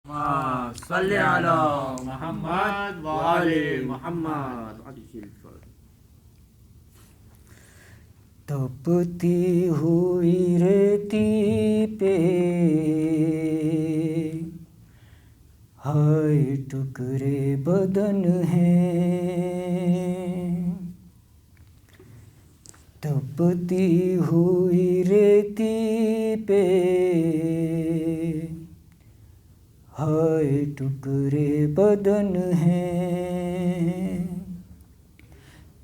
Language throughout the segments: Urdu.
صلی علی محمد و آل محمد. تپتی ہوئی ریتی پہ ہائے ٹکڑے بدن ہیں، تپتی ہوئی ریتی پہ ہائے ٹکڑے بدن ہیں،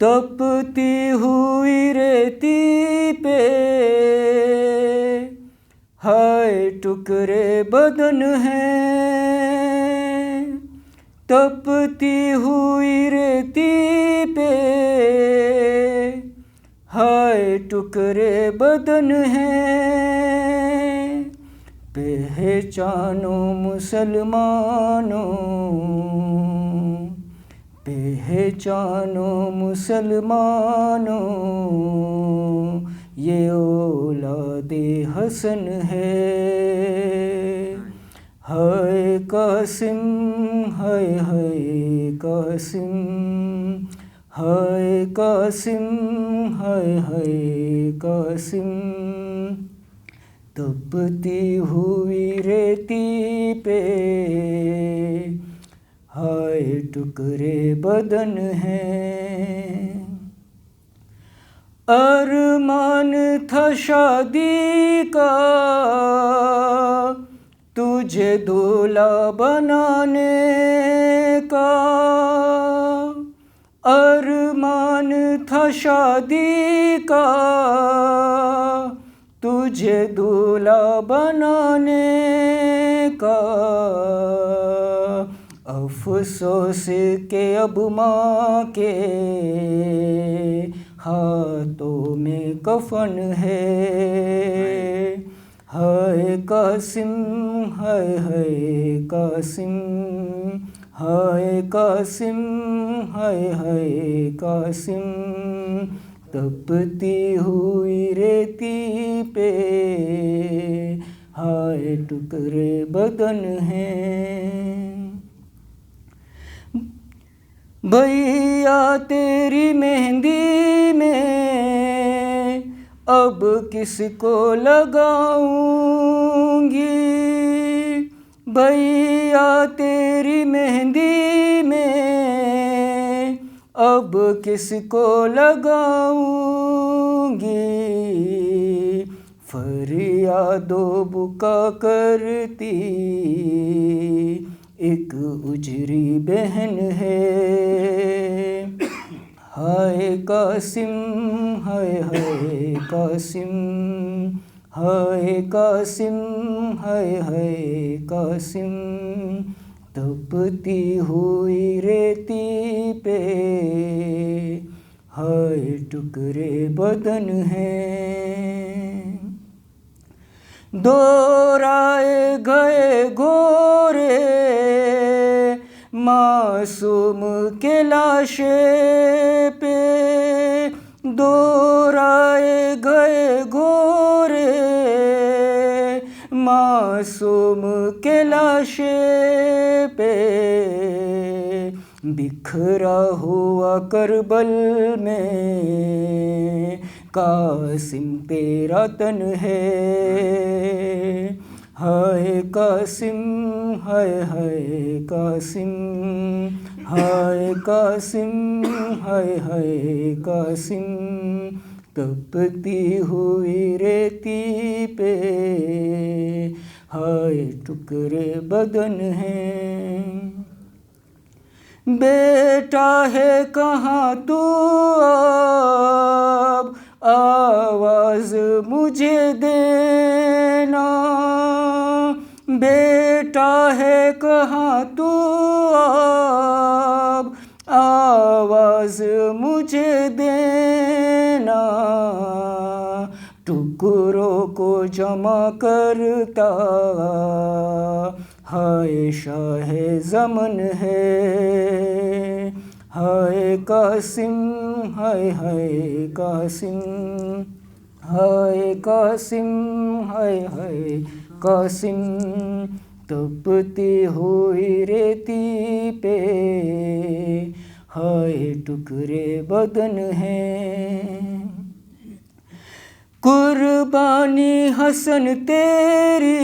تپتی ہوئی ریتی پہ ہائے ٹکڑے بدن ہیں، تپتی ہوئی ریتی پہ ہائے ٹکڑے بدن ہیں، پہچانو مسلمانوں، پہچانو مسلمانوں، یہ اولاد حسن ہے، ہائے قاسم، ہائے ہائے قاسم، ہائے قاسم، ہائے ہائے قاسم، تپتی ہوئی ریتی پہ ہائے ٹکڑے بدن ہیں، ارمان تھا شادی کا تجھے دولہا بنانے کا، ارمان تھا شادی کا تجھے دولہا بنانے کا، افسوس کہ اب ماں کے ہاتھوں میں کفن ہے، ہائے قاسم، ہائے ہائے قاسم، ہائے قاسم، ہائے ہائے قاسم، تپتی ہوئی ریتی پہ ہائے ٹکڑے بدن ہیں، بھیا تیری مہندی میں اب کس کو لگاؤں گی، بھیا تیری مہندی میں اب کس کو لگاؤں گی، فریاد و بکا کرتی ایک اجری بہن ہے، ہائے قاسم، ہائے ہائے قاسم، ہائے قاسم، ہائے ہائے قاسم، تپتی ہوئی ریتی پہ ہائے ٹکڑے بدن ہیں، دورائے گئے گورے معصوم کے لاشے پہ، دورائے گئے گورے معصوم کے لاشے پہ، بکھرا ہوا کربل میں قاسم تیرا تن ہے، ہائے قاسم، ہائے ہائے قاسم، ہائے قاسم، ہائے ہائے قاسم، تپتی ہوئی ریتی پہ ہائے ٹکڑے بدن ہیں، بیٹا ہے کہاں تو اب آواز مجھے دینا، بیٹا ہے کہاں تو اب آواز مجھے دینا، ٹکڑوں کو جمع کرتا ہائے شاہ زمن ہے، ہائے قاسم، ہائے ہائے قاسم، ہائے قاسم، ہائے ہائے قاسم، تپتی ہوئی ریتی پہ ہائے ٹکڑے بدن ہیں، قربانی حسن تیری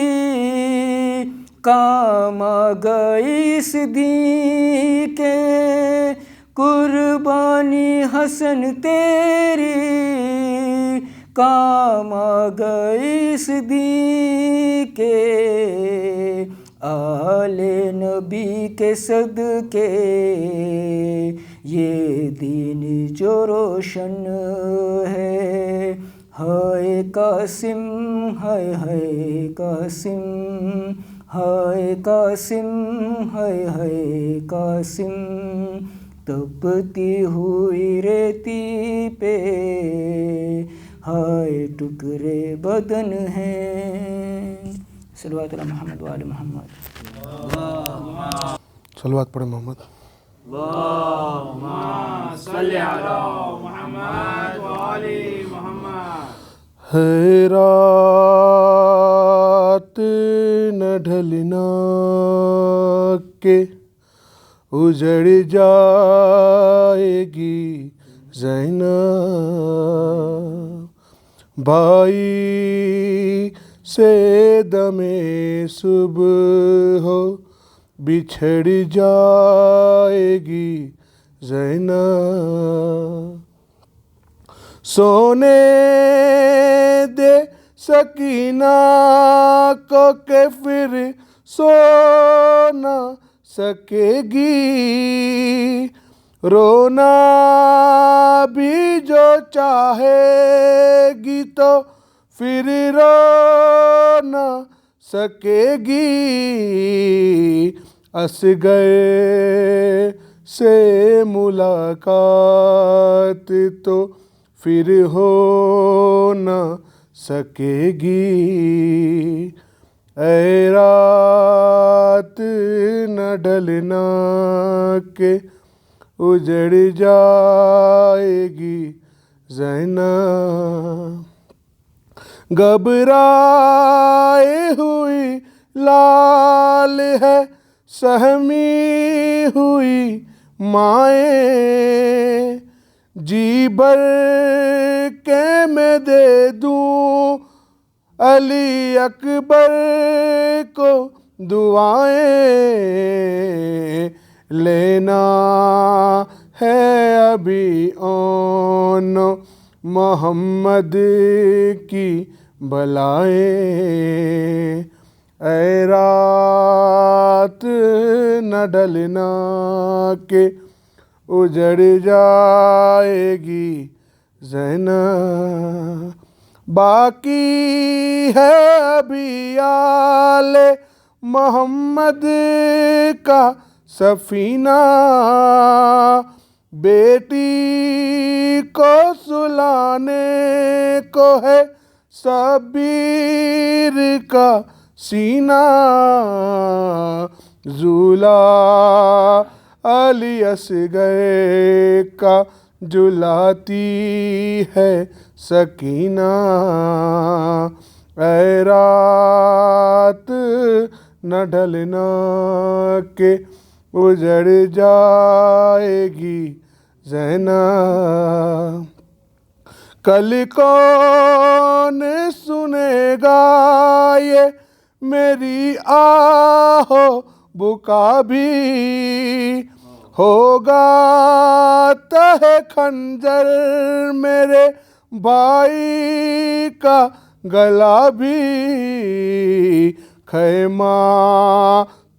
کام آ گئی اس دین کے، قربانی حسن تیری کام آ گئی اس دین کے، آل نبی کے صدقے یہ دین جو روشن ہے، ہائے قاسم ہائے ہائے قاسم، ہائے قاسم ہائے ہائے قاسم، تپتی ہوئی ریتی پہ ہائے ٹکڑے بدن ہیں۔ صلوات علی محمد وآل محمد۔ صلوات پڑھیں محمد۔ اللہم صلی علی محمد وآل محمد۔ ہے رات نہ ڈھلنا کہ اجڑ جائے گی زینب، بھائی سے دم صبح ہو بچھڑ جائے گی زینب، سونے دے سکینہ کو کہ پھر سو نہ سکے گی، رونا بھی جو چاہے گی تو پھر رو نہ سکے گی، اصغر سے ملاقات تو پھر ہو نہ سکے گی، اے رات نہ ڈلنا کہ اجڑ جائے گی زینب، گھبرائے ہوئی لال ہے سہمی ہوئی مائیں، جی بھر کے میں دے دوں علی اکبر کو دعائیں، لینا ہے ابھی اون محمد کی بلائیں، اے رات نہ ڈلنا کہ اجڑ جائے گی زینب، باقی ہے ابھی آل محمد کا سفینہ، بیٹی کو سلانے کو ہے شبیر کا سینہ، زولا علی اصغر کا جلاتی ہے سکینہ، اے رات نہ ڈھلنا کہ اجڑ جائے گی زینب، کل کون سنے گا یہ میری آہ و بکا بھی، ہوگا تہ خنجر میرے بھائی کا گلا بھی، خیمہ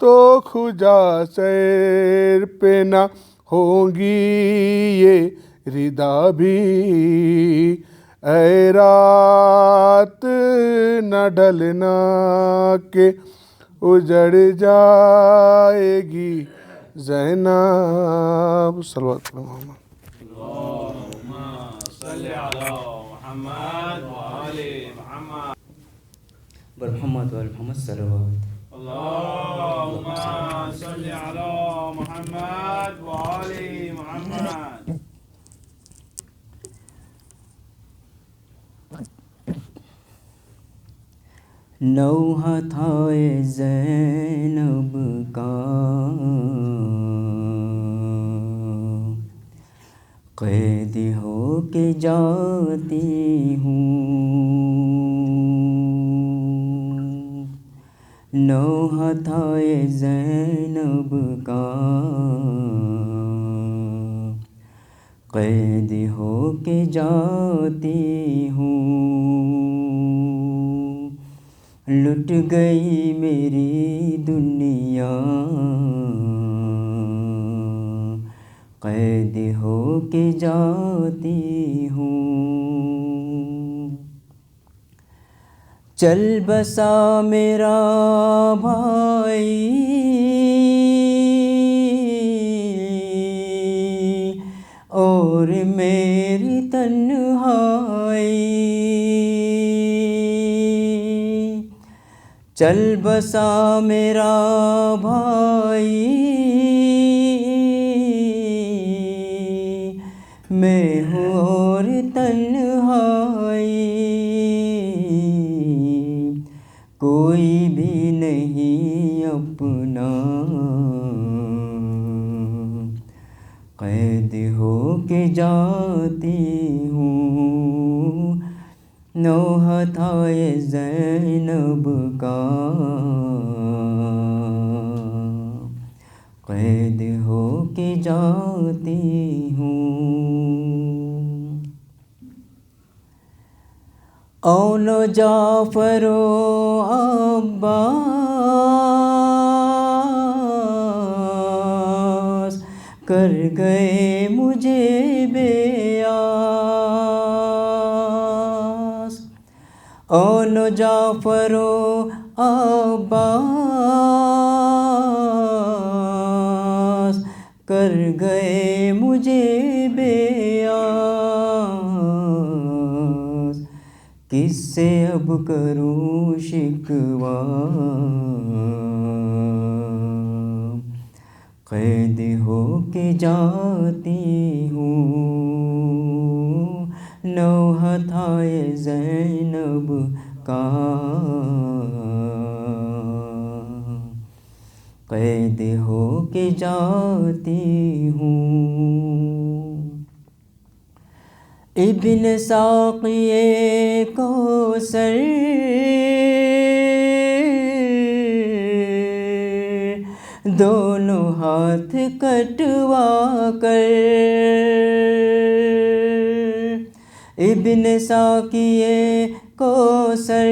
تو کھجا سر پہ نہ ہوگی یہ ردا بھی، اے رات نہ ڈھلنا کہ اجڑ جائے گی زینب، صلوات علی محمد۔ اللہم صلی علی محمد وآل محمد۔ محمد وآل محمد صلوات۔ اللہم صلی علی محمد وآل محمد۔ نوحہ تھا زینب کا قید ہو کے جاتی ہوں، نوحہ تھا زینب کا قید ہو کے جاتی ہوں، لٹ گئی میری دنیا قید ہو کے جاتی ہوں، چل بسا میرا بھائی اور میری تنہائی، چل بسا میرا بھائی میں ہوں اور تنہائی، کوئی بھی نہیں اپنا قید ہو کے جاتی ہوں، نوحہ تھا زینب کا قید ہو کے جاتی ہوں، اون و جعفر و عباس کر گئے مجھے بے آس، اون و جعفر و عباس کر گئے مجھے بے آس، کس سے اب کروں شکوہ قید ہو کے جاتی ہوں، نوحہ تھا زینب کا قید ہو کے جاتی ہوں، ابن ساقی کوثر دونوں ہاتھ کٹوا کر، ابن ساقی کوثر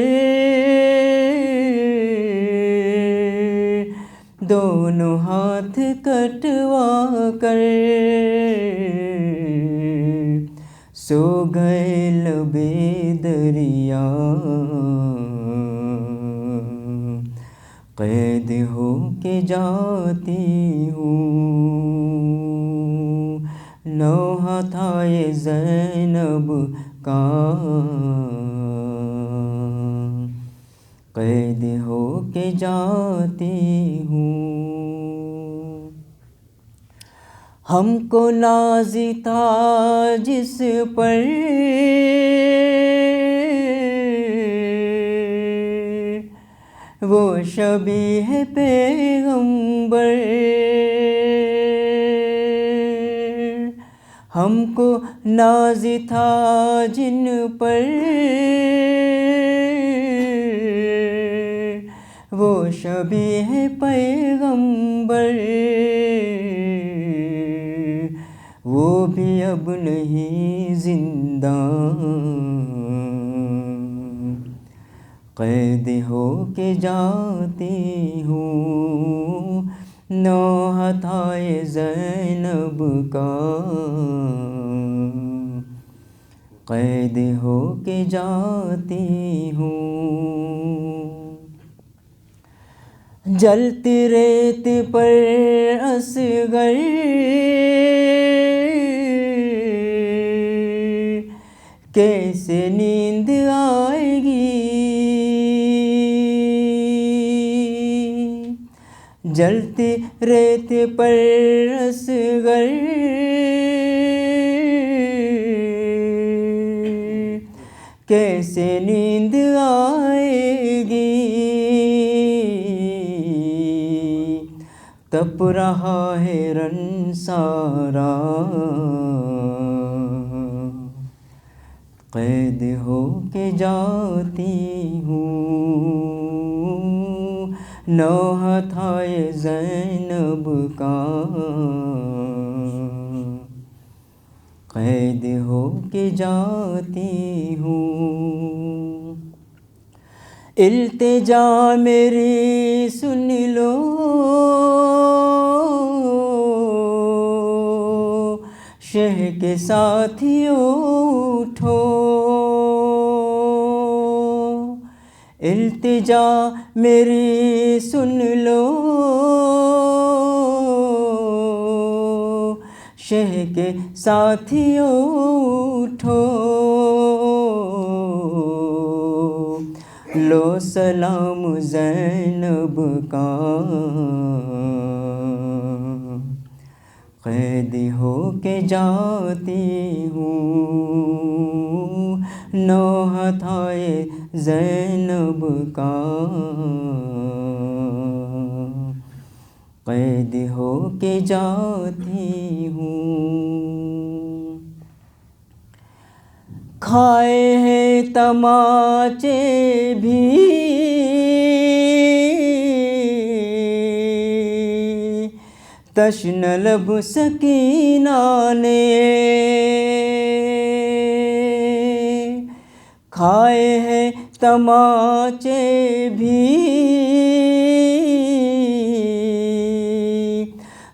دونوں ہاتھ کٹوا کر سو گئے لبے دریا قید ہو کے جاتی ہوں، نوحہ تھا زینب کا قید ہو کے جاتی ہوں، ہم کو ناز تھا جس پر وہ شبیہ پیغمبر، ہم کو ناز تھا جن پر وہ شبیہ پیغمبر، وہ بھی اب نہیں زندہ قید ہو کے جاتی ہوں، نوحہ تھا زینب کا قید ہو کے جاتی ہوں، جلتی ریت پر اصغر کیسے نیند آئے گی، جلتی ریت پر اصغر کیسے نیند آئے گی، تپ رہا ہے رن سارا، قید ہو کے جاتی ہوں، نوحہ تھا یہ زینب کا، قید ہو کے جاتی ہوں۔ التجا میری سن لو، شہ کے ساتھیوں اٹھو، التجا میری سن لو، شہ کے ساتھیوں اٹھو، لو سلام زینب کا، قید ہو کے جاتی ہوں، نوحہ تھا یہ زینب کا، قید ہو کے جاتی ہوں۔ کھائے ہیں تماچے بھی تشن لب سکینہ نے، کھائے ہیں تماچے بھی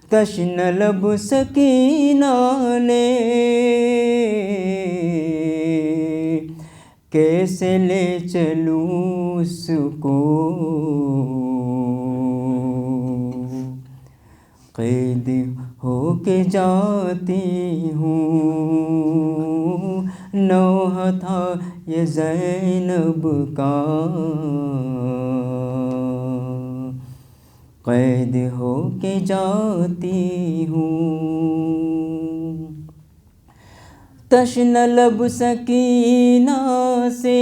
تشن لب سکینہ نے، کیسے لے چلوں اس کو، قید ہو کے جاتی ہوں، نوحہ تھا یہ زینب کا، قید ہو کے جاتی ہوں۔ تشن لب سکینہ سے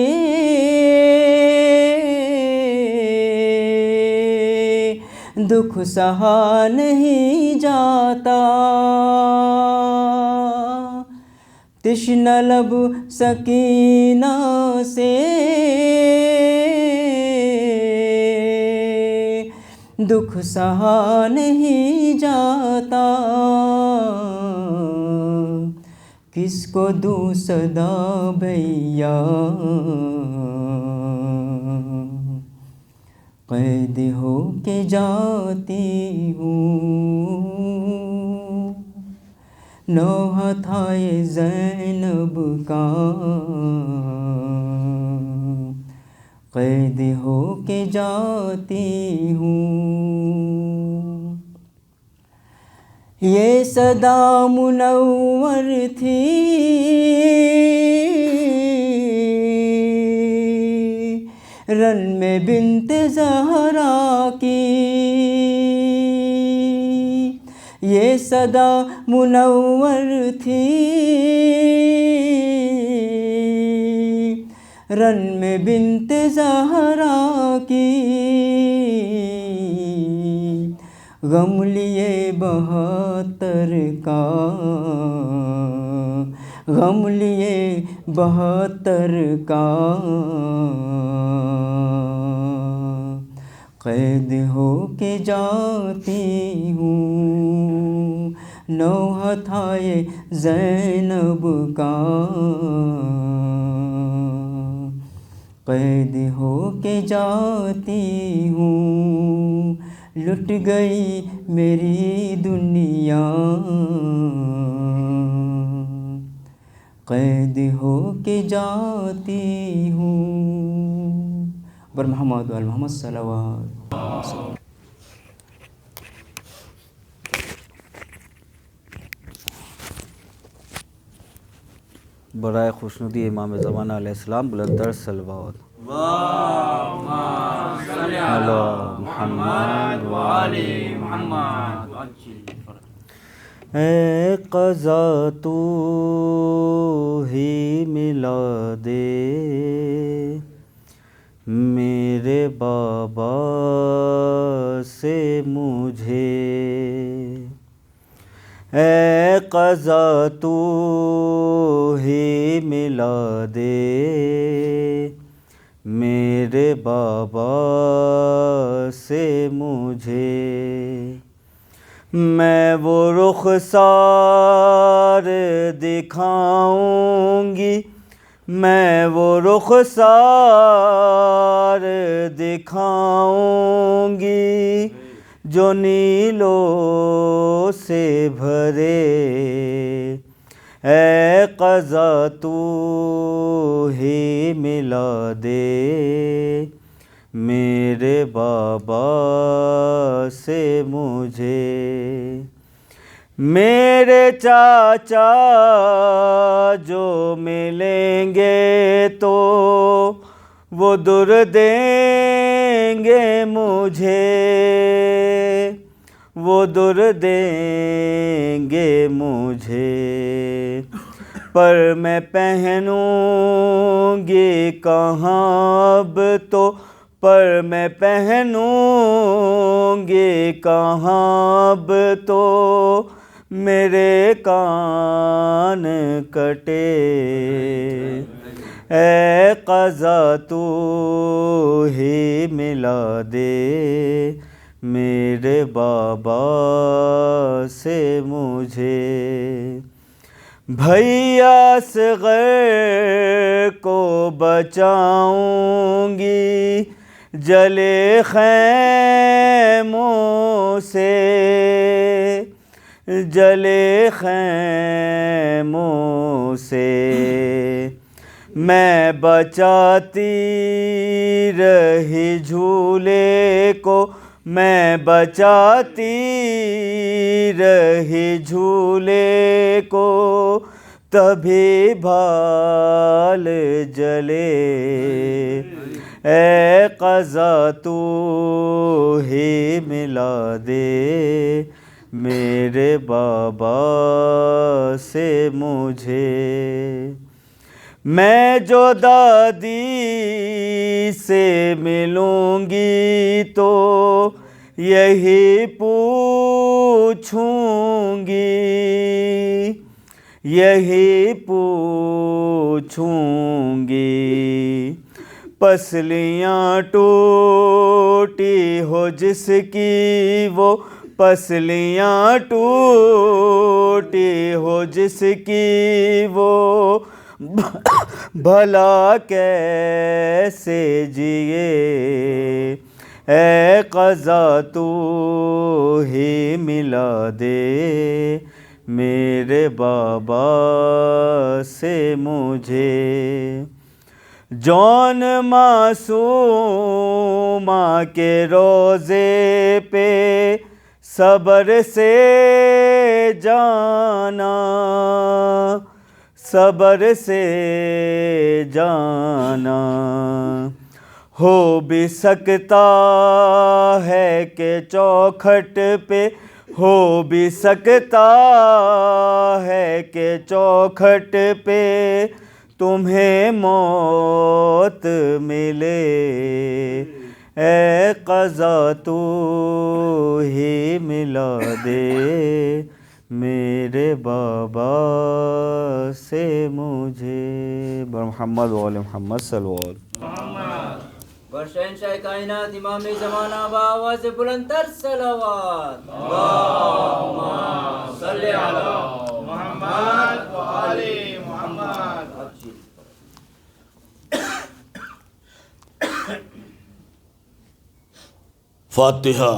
دکھ سہا نہیں جاتا، تشن لب سکینہ سے دکھ سہا نہیں جاتا، کس کو دوں صدا بھیا، قید ہو کے جاتی ہوں، نوحہ تھا یہ زینب کا، قید ہو کے جاتی ہوں۔ یہ صدا منور تھی رن میں بنت زہرا کی، یہ صدا منور تھی رن میں بنت زہرا کی، غم لیے 72 کا، غم لیے 72 کا، قید ہو کے جاتی ہوں، نوحہ تھا یہ زینب کا، قید ہو کے جاتی ہوں، لٹ گئی میری دنیا، قید ہو کے جاتی ہوں۔ بر محمد و آل محمد صلوات۔ برائے خوشنودی امام زمانہ علیہ السلام بلندر صلوات۔ علی محمد و آل محمد۔ اے قضا تو ہی ملا دے، میرے بابا سے مجھے اے قضا تو ہی ملا دے، میرے بابا سے مجھے، میں وہ رخسار دکھاؤں گی، میں وہ رخسار دکھاؤں گی جو نیلوں سے بھرے، اے قضا تو ہی ملا دے، میرے بابا سے مجھے، میرے چاچا جو ملیں گے تو وہ در دیں گے مجھے، وہ در دیں گے مجھے، پر میں پہنوں گی کہاں اب تو، پر میں پہنوں گی کہاں اب تو، میرے کان کٹے، اے قضا تو ہی ملا دے، میرے بابا سے مجھے، بھیا اصغر کو بچاؤں گی جلے خیموں سے، جلے خیموں سے، میں بچاتی رہی جھولے کو، میں بچاتی رہی جھولے کو، تبھی بھال جلے، اے قضا تو ہی ملا دے، میرے بابا سے مجھے، میں جو دادی سے ملوں گی تو یہی پوچھوں گی، یہی پوچھوں گی، پسلیاں ٹوٹی ہو جس کی وہ، پسلیاں ٹوٹی ہو جس کی وہ، بھلا کیسے جیے، اے قضا تو ہی ملا دے، میرے بابا سے مجھے، جون معصومہ کے روضے پہ صبر سے جانا، صبر سے جانا، ہو بھی سکتا ہے کہ چوکھٹ پہ، ہو بھی سکتا ہے کہ چوکھٹ پہ تمہیں موت ملے، اے قضا تو ہی ملا دے، میرے بابا سے مجھے، محمد وآل محمد صلی اللہ علیہ وسلم، بر شہنشاہ کائنات امام زمانہ بآواز بلند تر صلوات، اللہم صلی علی محمد وآل محمد۔ فاتحہ۔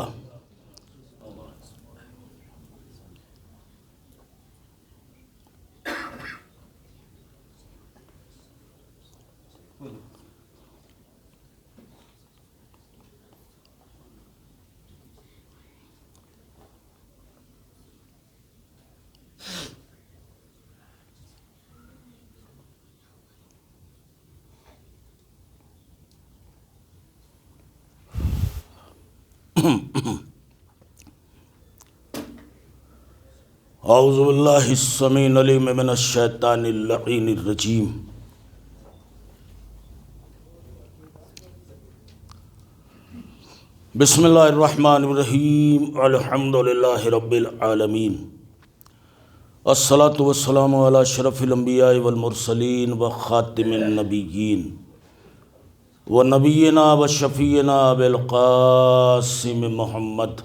اعوذ باللہ السمیع العلیم من الشیطان اللعین الرجیم، بسم اللہ الرحمن الرحیم الحمد للہ رب العالمین الصلاۃ والسلام علی اشرف الانبیاء والمرسلین وخاتم النبیین ونبینا وشفیعنا بالقاسم محمد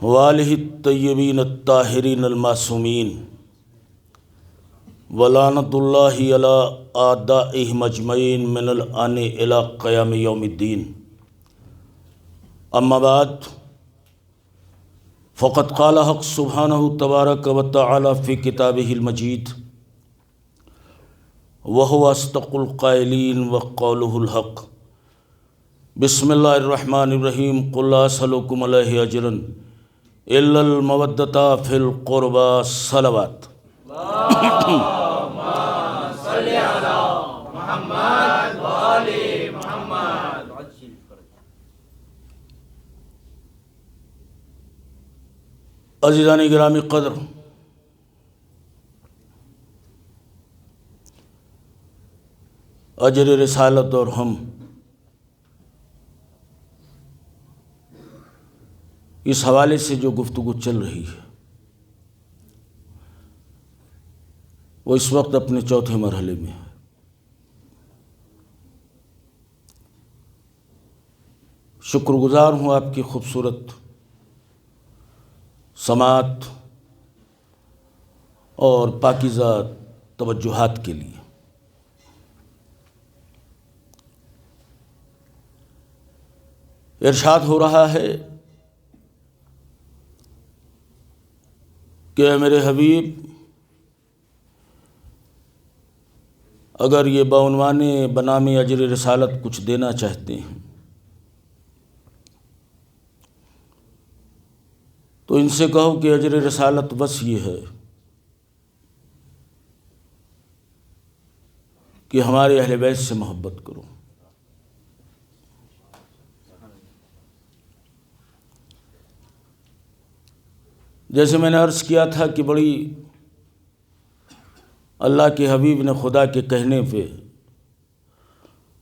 وآلہ الطیبین الطاہرین المعصومین ولعنۃ اللہ علی اعدائہم اجمعین من الآن الی قیام یوم الدین. اما بعد فقد قال حق سبحانہ تبارک و تعالی فی کتابہ المجید وہو اصدق القائلین وقولہ الحق. بسم اللہ الرحمن الرحیم قل لا اسألکم علیہ اجرا الا المودۃ فی القربى. صلوات. عزیزان گرامی قدر، اجر رسالت اور ہم اس حوالے سے جو گفتگو چل رہی ہے وہ اس وقت اپنے چوتھے مرحلے میں ہے. شکر گزار ہوں آپ کی خوبصورت سماعت اور پاکیزہ توجہات کے لیے. ارشاد ہو رہا ہے کہ اے میرے حبیب، اگر یہ بعنوان بنام اجر رسالت کچھ دینا چاہتے ہیں تو ان سے کہو کہ اجر رسالت بس یہ ہے کہ ہمارے اہل بیت سے محبت کرو. جیسے میں نے عرض کیا تھا کہ بڑی اللہ کے حبیب نے خدا کے کہنے پہ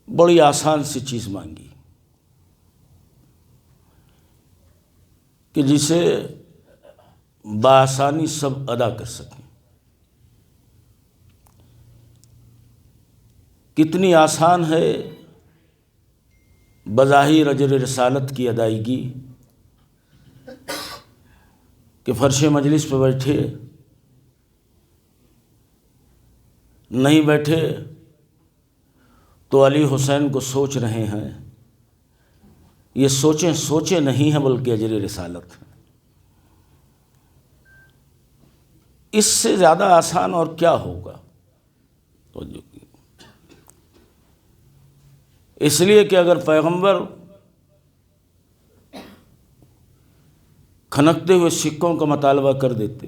بڑی آسان سی چیز مانگی کہ جسے بآسانی سب ادا کر سکیں. کتنی آسان ہے بظاہر اجر رسالت کی ادائیگی کہ فرش مجلس پہ بیٹھے نہیں بیٹھے تو علی حسین کو سوچ رہے ہیں. یہ سوچیں نہیں ہیں بلکہ اجر رسالت ہے. اس سے زیادہ آسان اور کیا ہوگا؟ اس لیے کہ اگر پیغمبر کھنکتے ہوئے سکوں کا مطالبہ کر دیتے،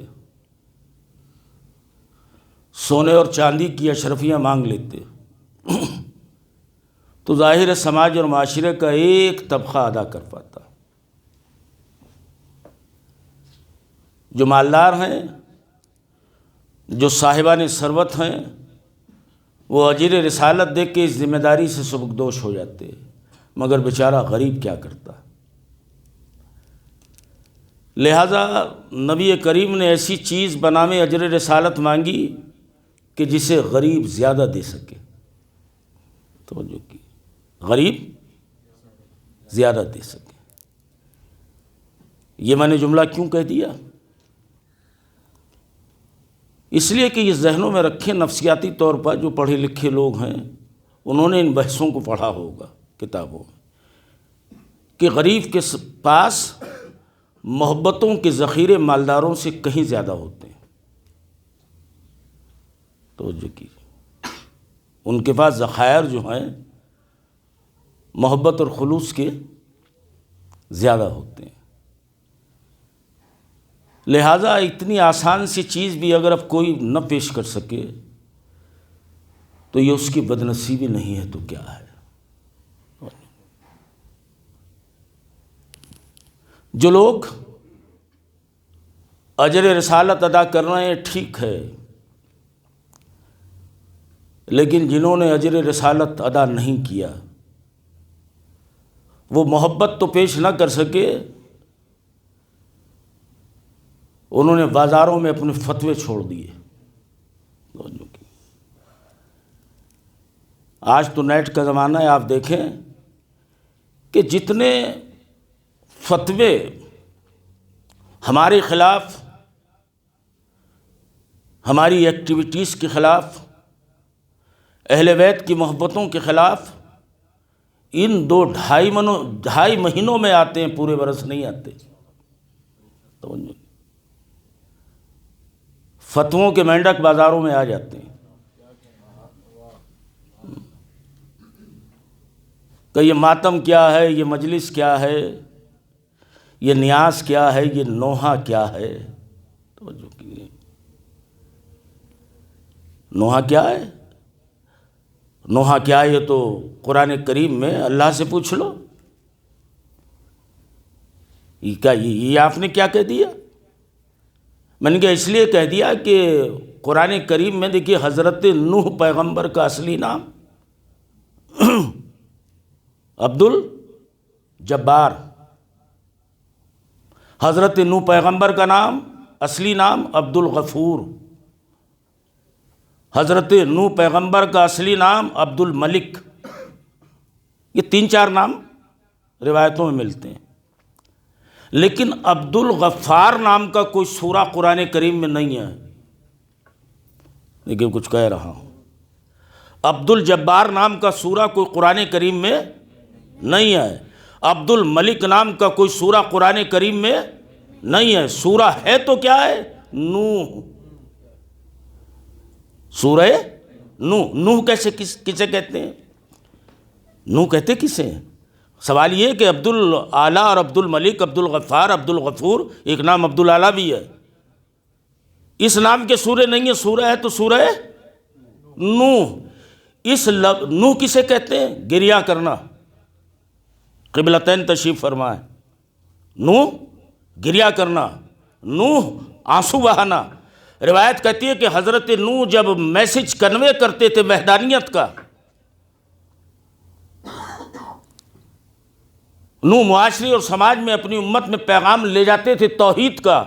سونے اور چاندی کی اشرفیاں مانگ لیتے تو ظاہر سماج اور معاشرے کا ایک طبقہ ادا کر پاتا. جو مالدار ہیں، جو صاحبان ثروت ہیں، وہ اجر رسالت دیکھ کے اس ذمہ داری سے سبکدوش ہو جاتے، مگر بیچارہ غریب کیا کرتا. لہذا نبی کریم نے ایسی چیز بنام اجر رسالت مانگی کہ جسے غریب زیادہ دے سکے. توجہ کی، غریب زیادہ دے سکے. یہ میں نے جملہ کیوں کہہ دیا؟ اس لیے کہ یہ ذہنوں میں رکھیں، نفسیاتی طور پر جو پڑھے لکھے لوگ ہیں انہوں نے ان بحثوں کو پڑھا ہوگا کتابوں میں کہ غریب کے پاس محبتوں کے ذخیرے مالداروں سے کہیں زیادہ ہوتے ہیں. توجہ کیجیے، ان کے پاس ذخائر جو ہیں محبت اور خلوص کے زیادہ ہوتے ہیں. لہٰذا اتنی آسان سی چیز بھی اگر اب کوئی نہ پیش کر سکے تو یہ اس کی بدنصیبی نہیں ہے تو کیا ہے. جو لوگ اجر رسالت ادا کر رہے ہیں ٹھیک ہے، لیکن جنہوں نے اجر رسالت ادا نہیں کیا وہ محبت تو پیش نہ کر سکے، انہوں نے بازاروں میں اپنے فتوے چھوڑ دیے۔ آج تو نیٹ کا زمانہ ہے، آپ دیکھیں کہ جتنے فتوے ہمارے خلاف، ہماری ایکٹیویٹیز کے خلاف، اہل بیت کی محبتوں کے خلاف، ان 2-2.5 مہینوں میں آتے ہیں، پورے برس نہیں آتے۔ فتووں کے مینڈک بازاروں میں آ جاتے ہیں کہ یہ ماتم کیا ہے، یہ مجلس کیا ہے، یہ نیاز کیا ہے، یہ نوحہ کیا ہے۔ توجہ کیجیے، نوحہ کیا ہے؟ نوحہ کیا ہے یہ تو قرآن کریم میں اللہ سے پوچھ لو۔ یہ آپ نے کیا کہہ دیا؟ میں نے کہا اس لیے کہہ دیا کہ قرآن کریم میں دیکھیے حضرت نوح پیغمبر کا اصلی نام عبد الجبار، حضرت نوح پیغمبر کا نام اصلی نام عبد الغفور، حضرت نوح پیغمبر کا اصلی نام عبد الملک۔ یہ 3-4 نام روایتوں میں ملتے ہیں، لیکن عبد الغفار نام کا کوئی سورہ قرآن کریم میں نہیں ہے، لیکن کچھ کہہ رہا ہوں۔ عبد الجبار نام کا سورہ کوئی قرآن کریم میں نہیں ہے، عبد الملک نام کا کوئی سورہ قرآن کریم میں نہیں ہے۔ سورہ ہے تو کیا ہے؟ نوح، سورہ نوح۔ نوح کسے کہتے ہیں؟ نوح کہتے کسے ہیں؟ سوال یہ کہ عبد الاعلیٰ اور عبد الملک، عبد الغفار، عبد الغفور، ایک نام عبد الاعلیٰ بھی ہے۔ اس نام کے سورہ نہیں ہے، سورہ ہے تو سورہ نوح۔ اس نوح کسے کہتے ہیں؟ گریہ کرنا۔ قبلتین تشریف فرمائے۔ نوح گریہ کرنا، نوح آنسو بہانا۔ روایت کہتی ہے کہ حضرت نوح جب میسج کنوے کرتے تھے وحدانیت کا، نوح معاشرے اور سماج میں اپنی امت میں پیغام لے جاتے تھے توحید کا،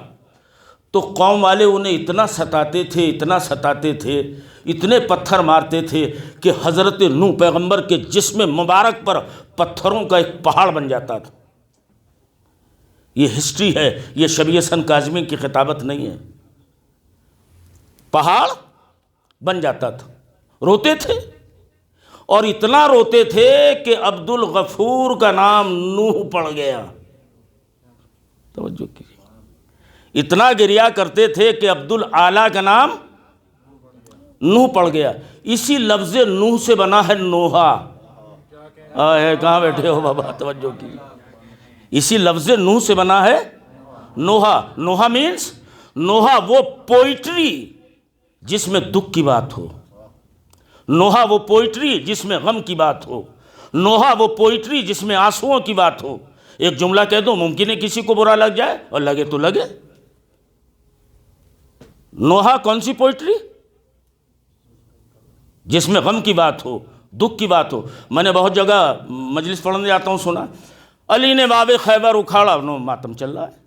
تو قوم والے انہیں اتنا ستاتے تھے، اتنا ستاتے تھے، اتنے پتھر مارتے تھے کہ حضرت نوح پیغمبر کے جسم مبارک پر پتھروں کا ایک پہاڑ بن جاتا تھا۔ یہ ہسٹری ہے، یہ شبیہ حسن کاظمی کی خطابت نہیں ہے۔ پہاڑ بن جاتا تھا، روتے تھے، اور اتنا روتے تھے کہ عبد الغفور کا نام نوح پڑ گیا۔ توجہ کیجیے، اتنا گریہ کرتے تھے کہ عبد الاعلیٰ کا نام نوح پڑ گیا۔ اسی لفظ نوح سے بنا ہے نوحہ۔ کہاں بیٹھے ہو بابا؟ توجہ کیجیے، اسی لفظ نوح سے بنا ہے نوحہ۔ نوحہ مینس، نوحہ وہ پوئٹری جس میں دکھ کی بات ہو، نوحہ وہ پوئٹری جس میں غم کی بات ہو، نوحہ وہ پوئٹری جس میں آنسوؤں کی بات ہو۔ ایک جملہ کہہ دو، ممکن ہے کسی کو برا لگ جائے، اور لگے تو لگے۔ نوحہ کون سی پوئٹری؟ جس میں غم کی بات ہو، دکھ کی بات ہو۔ میں نے بہت جگہ مجلس پڑھنے جاتا ہوں، سنا علی نے باب خیبر اکھاڑا، نو ماتم چل رہا ہے۔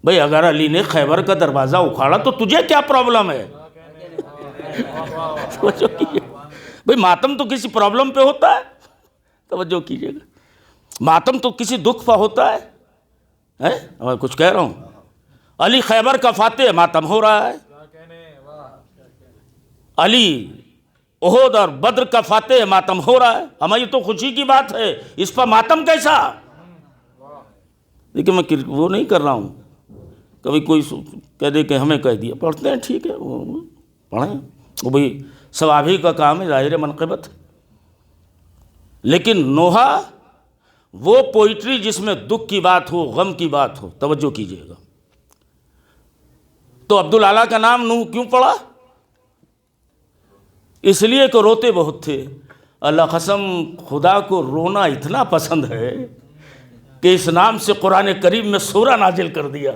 بھئی اگر علی نے خیبر کا دروازہ اکھاڑا تو تجھے کیا پرابلم ہے؟ بھئی ماتم تو کسی پرابلم پہ ہوتا ہے، توجہ کیجئے گا، ماتم تو کسی دکھ پہ ہوتا ہے۔ میں کچھ کہہ رہا ہوں، علی خیبر کا فاتح، ماتم ہو رہا ہے۔ علی احد اور بدر کا فاتح، ماتم ہو رہا ہے۔ ہمیں یہ تو خوشی کی بات ہے، اس پر ماتم کیسا؟ لیکن میں وہ نہیں کر رہا ہوں، کبھی کوئی کہہ دے کہ ہمیں کہہ دیا، پڑھتے ہیں ٹھیک ہے، وہ پڑھیں، وہ بھئی ثوابی کا کام ہے، ظاہر منقبت ہے۔ لیکن نوحہ وہ پوئٹری جس میں دکھ کی بات ہو، غم کی بات ہو۔ توجہ کیجئے گا۔ تو عبد الاعلیٰ کا نام نوح کیوں پڑا؟ اس لیے کہ روتے بہت تھے۔ اللہ قسم، خدا کو رونا اتنا پسند ہے کہ اس نام سے قرآن کریم میں سورہ نازل کر دیا۔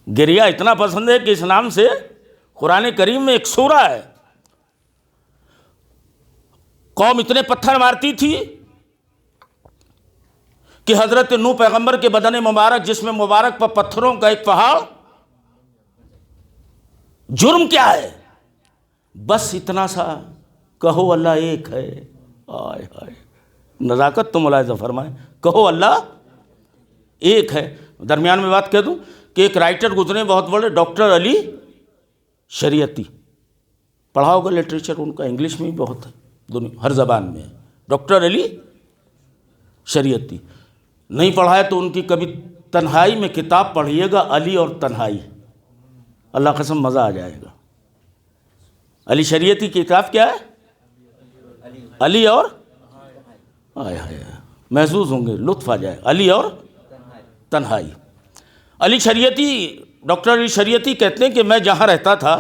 گریہ اتنا پسند ہے کہ اس نام سے قرآن کریم میں ایک سورہ ہے، قوم اتنے پتھر مارتی تھی کہ حضرت نوح پیغمبر کے بدن مبارک، جسم مبارک پر پتھروں کا ایک پہاڑ، جرم کیا ہے؟ بس اتنا سا کہو اللہ ایک ہے. آئے ہائے، نزاکت تو ملاحظہ فرمائیں، کہو اللہ ایک ہے. درمیان میں بات کہہ دوں کہ ایک رائٹر گزرے بہت بڑے، ڈاکٹر علی شریعتی، پڑھا ہوگا لٹریچر ان کا، انگلش میں بھی بہت ہے، دنیا ہر زبان میں ہے. ڈاکٹر علی شریعتی، نہیں پڑھا ہے تو ان کی کبھی تنہائی میں کتاب پڑھیے گا، علی اور تنہائی، اللہ قسم مزہ آ جائے گا. علی شریعتی کی کتاب کیا ہے؟ علی اور آئے ہائے، محظوظ ہوں گے، لطف آ جائے. علی اور تنہائی. علی شریعتی، ڈاکٹر علی شریعتی کہتے ہیں کہ میں جہاں رہتا تھا،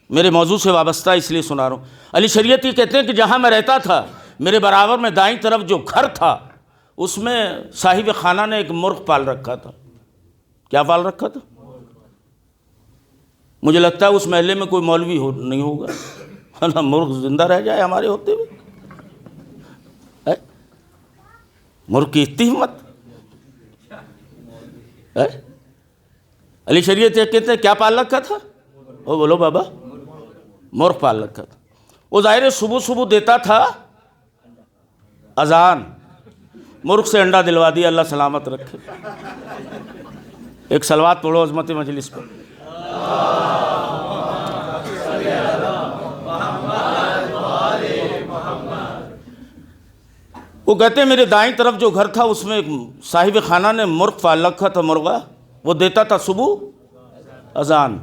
میرے موضوع سے وابستہ اس لیے سنا رہا ہوں. علی شریعتی کہتے ہیں کہ جہاں میں رہتا تھا، میرے برابر میں دائیں طرف جو گھر تھا، اس میں صاحب خانہ نے ایک مرغ پال رکھا تھا. کیا پال رکھا تھا؟ مجھے لگتا ہے اس محلے میں کوئی مولوی نہیں ہوگا نا مرغ زندہ رہ جائے ہمارے ہوتے ہوئے. مرغ کی اتنی ہمت. علی شریعت کہتے ہیں کیا پال رکھا تھا؟ وہ بولو بابا، مرغ پال رکھا تھا. وہ ظاہر صبح صبح دیتا تھا اذان، مرغ سے انڈا دلوا دیا، اللہ سلامت رکھے. ایک صلوات پڑھو عظمت مجلس پر. وہ کہتے ہیں میرے دائیں طرف جو گھر تھا اس میں صاحب خانہ نے مرغ پال رکھا تھا، مرغا. وہ دیتا تھا صبح اذان.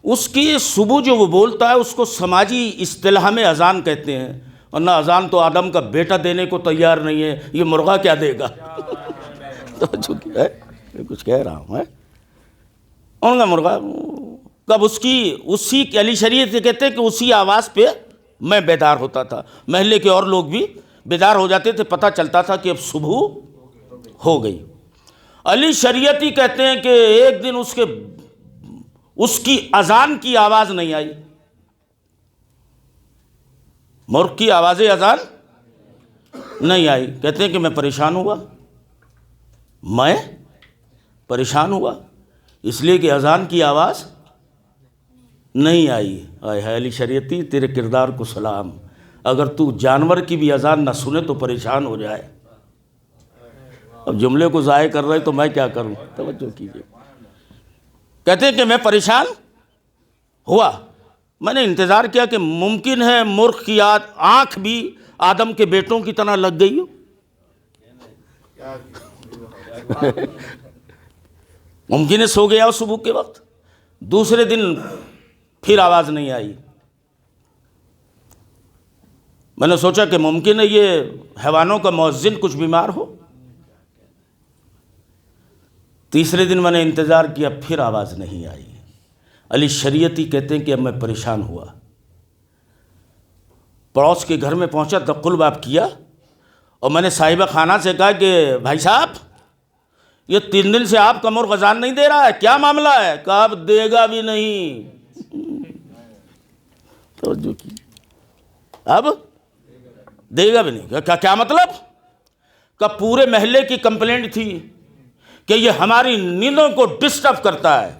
اس کی صبح جو وہ بولتا ہے اس کو سماجی اصطلاح میں اذان کہتے ہیں، ورنہ اذان تو آدم کا بیٹا دینے کو تیار نہیں ہے، یہ مرغا کیا دے گا. کچھ کہہ رہا ہوں ان کا مرغا کب اسی علی شریعت سے کہتے ہیں کہ اسی آواز پہ میں بیدار ہوتا تھا. محلے کے اور لوگ بھی بیدار ہو جاتے تھے، پتہ چلتا تھا کہ اب صبح ہو گئی. علی شریعتی کہتے ہیں کہ ایک دن اس کی اذان کی آواز نہیں آئی، مرغ کی آواز اذان نہیں آئی. کہتے ہیں کہ میں پریشان ہوا اس لیے کہ اذان کی آواز نہیں آئی. آئے علی شریعتی تیرے کردار کو سلام. اگر تو جانور کی بھی اذان نہ سنے تو پریشان ہو جائے. اب جملے کو ضائع کر رہے تو میں کیا کروں، توجہ کیجیے. کہتے ہیں کہ میں پریشان ہوا، میں نے انتظار کیا کہ ممکن ہے مرغ کی آنکھ بھی آدم کے بیٹوں کی طرح لگ گئی ہو. ممکن ہے سو گیا ہو صبح کے وقت. دوسرے دن پھر آواز نہیں آئی. میں نے سوچا کہ ممکن ہے یہ حیوانوں کا مؤذن کچھ بیمار ہو. تیسرے دن میں نے انتظار کیا، پھر آواز نہیں آئی. علی شریعتی کہتے ہیں کہ اب میں پریشان ہوا، پڑوس کے گھر میں پہنچا، دقل باب کیا اور میں نے صاحبہ خانہ سے کہا کہ بھائی صاحب یہ 3 دن سے آپ کا مرغ اذان نہیں دے رہا ہے، کیا معاملہ ہے؟ کہا اب دے گا بھی نہیں. توجہ کی، اب دے گا بھی نہیں. کیا مطلب؟ کہ پورے محلے کی کمپلینٹ تھی کہ یہ ہماری نیندوں کو ڈسٹرب کرتا ہے.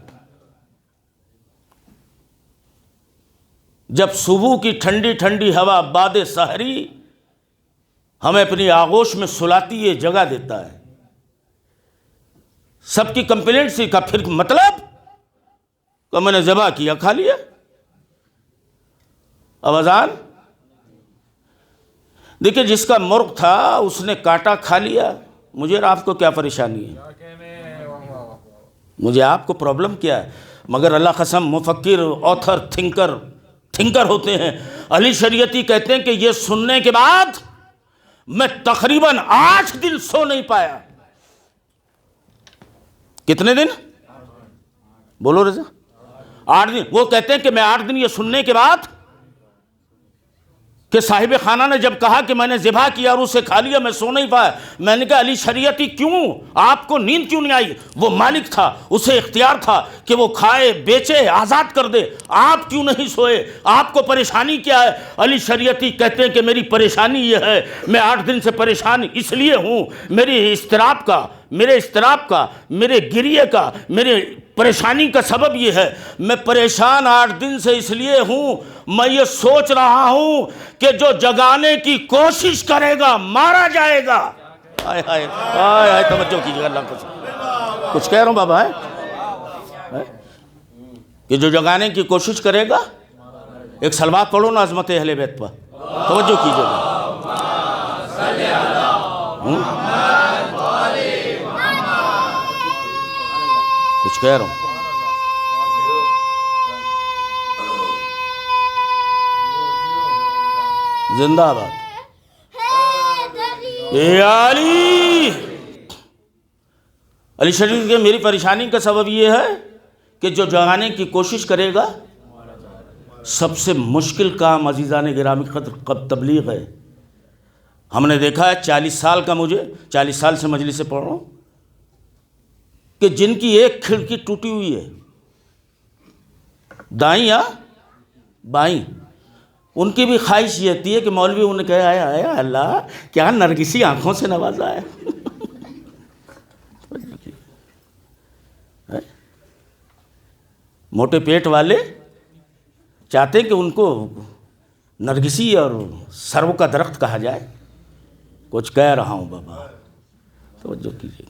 جب صبح کی ٹھنڈی ٹھنڈی ہوا باد سحری ہمیں اپنی آغوش میں سلاتی ہے، جگہ دیتا ہے. سب کی کمپلینٹ سی. کا پھر مطلب کہ میں نے ذبح کیا، کھا لیا. اب اذان دیکھیں، جس کا مرغ تھا اس نے کاٹا کھا لیا. مجھے اور آپ کو کیا پریشانی ہے؟ مجھے آپ کو پرابلم کیا ہے؟ مگر اللہ قسم مفکر، آتھر، تھنکر ہوتے ہیں. علی شریعتی کہتے ہیں کہ یہ سننے کے بعد میں تقریباً 8 دن سو نہیں پایا. کتنے دن؟ بولو رضا. 8 دن. وہ کہتے ہیں کہ میں 8 دن یہ سننے کے بعد کہ صاحب خانہ نے جب کہا کہ میں نے ذبح کیا اور اسے کھا لیا، میں سو نہیں پایا، میں نے کہا علی شریعتی کیوں، آپ کو نیند کیوں نہیں آئی؟ وہ مالک تھا، اسے اختیار تھا کہ وہ کھائے بیچے آزاد کر دے، آپ کیوں نہیں سوئے؟ آپ کو پریشانی کیا ہے؟ علی شریعتی کہتے ہیں کہ میری پریشانی یہ ہے، میں 8 دن سے پریشان اس لیے ہوں، میرے اضطراب کا، میرے گریے کا، میرے پریشانی کا سبب یہ ہے، میں پریشان 8 دن سے اس لیے ہوں، میں یہ سوچ رہا ہوں کہ جو جگانے کی کوشش کرے گا مارا جائے گا۔ ہائے ہائے ہائے ہائے، توجہ کیجیے اللہ کو، کچھ کہہ رہا ہوں بابا ہے کہ جو جگانے کی کوشش کرے گا، ایک سلوات پڑھو نا عظمت اہل بیت پر، توجہ کیجیے گا۔ کچھ کہہ رہا ہوں، زندہ آباد اے علی۔ علی شریف کے میری پریشانی کا سبب یہ ہے کہ جو جگانے کی کوشش کرے گا، سب سے مشکل کام عزیزان گرامی قدر تبلیغ ہے۔ ہم نے دیکھا ہے 40 سال کا، مجھے 40 سال سے مجلس سے پڑھ رہا ہوں، کہ جن کی ایک کھڑکی ٹوٹی ہوئی ہے، دائیں یا بائیں، ان کی بھی خواہش یہ ہوتی ہے کہ مولوی انہیں کہے آئے اللہ کیا نرگسی آنکھوں سے نوازا ہے۔ موٹے پیٹ والے چاہتے ہیں کہ ان کو نرگسی اور سرو کا درخت کہا جائے۔ کچھ کہہ رہا ہوں بابا، توجہ کیجیے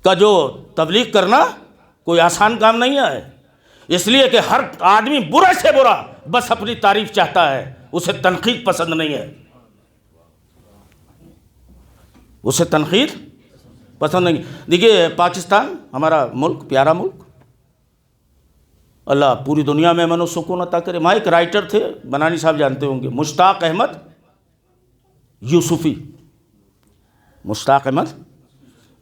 کہ جو تبلیغ کرنا کوئی آسان کام نہیں ہے، اس لیے کہ ہر آدمی برے سے برا بس اپنی تعریف چاہتا ہے، اسے تنقید پسند نہیں ہے، اسے تنقید پسند نہیں۔ دیکھیے پاکستان ہمارا ملک، پیارا ملک، اللہ پوری دنیا میں امن و سکون عطا کرے۔ وہاں ایک رائٹر تھے، بنانی صاحب جانتے ہوں گے، مشتاق احمد یوسفی، مشتاق احمد،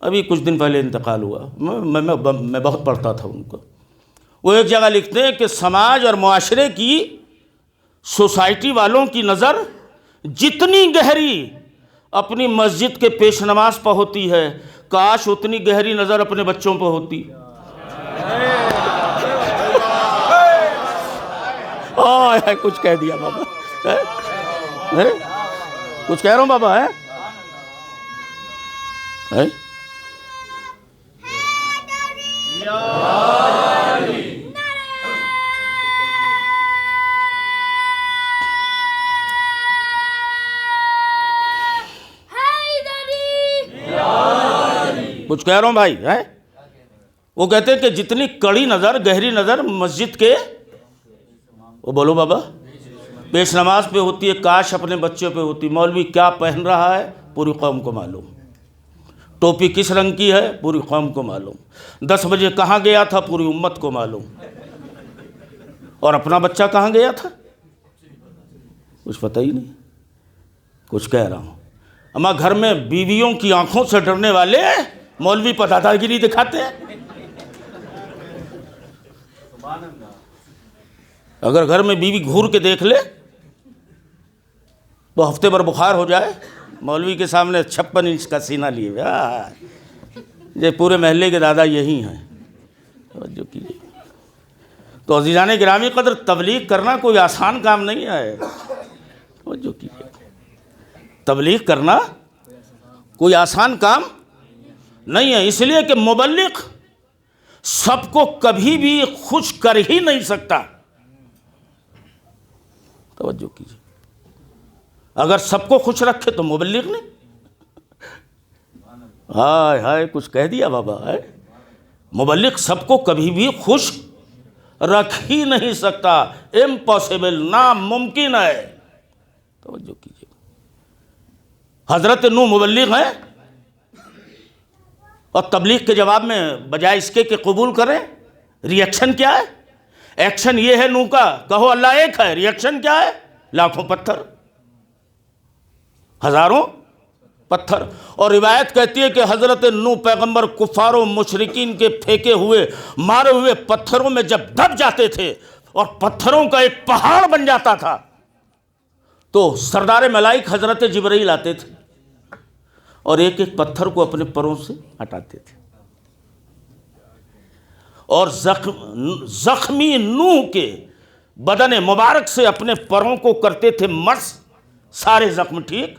ابھی کچھ دن پہلے انتقال ہوا، میں بہت پڑھتا تھا ان کو۔ وہ ایک جگہ لکھتے ہیں کہ سماج اور معاشرے کی، سوسائٹی والوں کی نظر جتنی گہری اپنی مسجد کے پیش نماز پہ ہوتی ہے، کاش اتنی گہری نظر اپنے بچوں پہ ہوتی۔ کچھ کہہ دیا بابا، کچھ کہہ رہا ہوں بابا ہے۔ کچھ کہہ رہا ہوں بھائی ہے۔ وہ کہتے ہیں کہ جتنی کڑی نظر، گہری نظر مسجد کے، وہ بولو بابا، پیش نماز پہ ہوتی ہے، کاش اپنے بچوں پہ ہوتی۔ مولوی کیا پہن رہا ہے پوری قوم کو معلوم، ٹوپی کس رنگ کی ہے پوری قوم کو معلوم، 10 بجے کہاں گیا تھا پوری امت کو معلوم، اور اپنا بچہ کہاں گیا تھا کچھ پتہ ہی نہیں۔ کچھ کہہ رہا ہوں، اما گھر میں بیویوں کی آنکھوں سے ڈرنے والے مولوی پر دادا گیری دکھاتے ہیں۔ اگر گھر میں بیوی گھور کے دیکھ لے تو ہفتے بھر بخار ہو جائے، مولوی کے سامنے 56 انچ کا سینہ لیے یہ پورے محلے کے دادا یہی ہیں۔ توجہ کیجیے۔ تو عزیزان گرامی قدر، تبلیغ کرنا کوئی آسان کام نہیں ہے۔ توجہ کیجیے، تبلیغ کرنا کوئی آسان کام نہیں ہے، اس لیے کہ مبلغ سب کو کبھی بھی خوش کر ہی نہیں سکتا۔ توجہ کیجیے، اگر سب کو خوش رکھے تو مبلغ نہیں۔ ہائے ہائے، کچھ کہہ دیا بابا ہے۔ مبلغ سب کو کبھی بھی خوش رکھ ہی نہیں سکتا، امپاسبل، ناممکن ہے۔ توجہ کیجیے، حضرت نوح مبلغ ہیں، اور تبلیغ کے جواب میں بجائے اس کے کہ قبول کریں، ریئیکشن کیا ہے؟ ایکشن یہ ہے نوح کا، کہو اللہ ایک ہے، ریئیکشن کیا ہے؟ لاکھوں پتھر، ہزاروں پتھر۔ اور روایت کہتی ہے کہ حضرت نوح پیغمبر کفار و مشرکین کے پھینکے ہوئے، مارے ہوئے پتھروں میں جب دب جاتے تھے اور پتھروں کا ایک پہاڑ بن جاتا تھا، تو سردار ملائک حضرت جبرائیل آتے تھے اور ایک ایک پتھر کو اپنے پروں سے ہٹاتے تھے اور زخمی نوح کے بدن مبارک سے اپنے پروں کو کرتے تھے مس، سارے زخم ٹھیک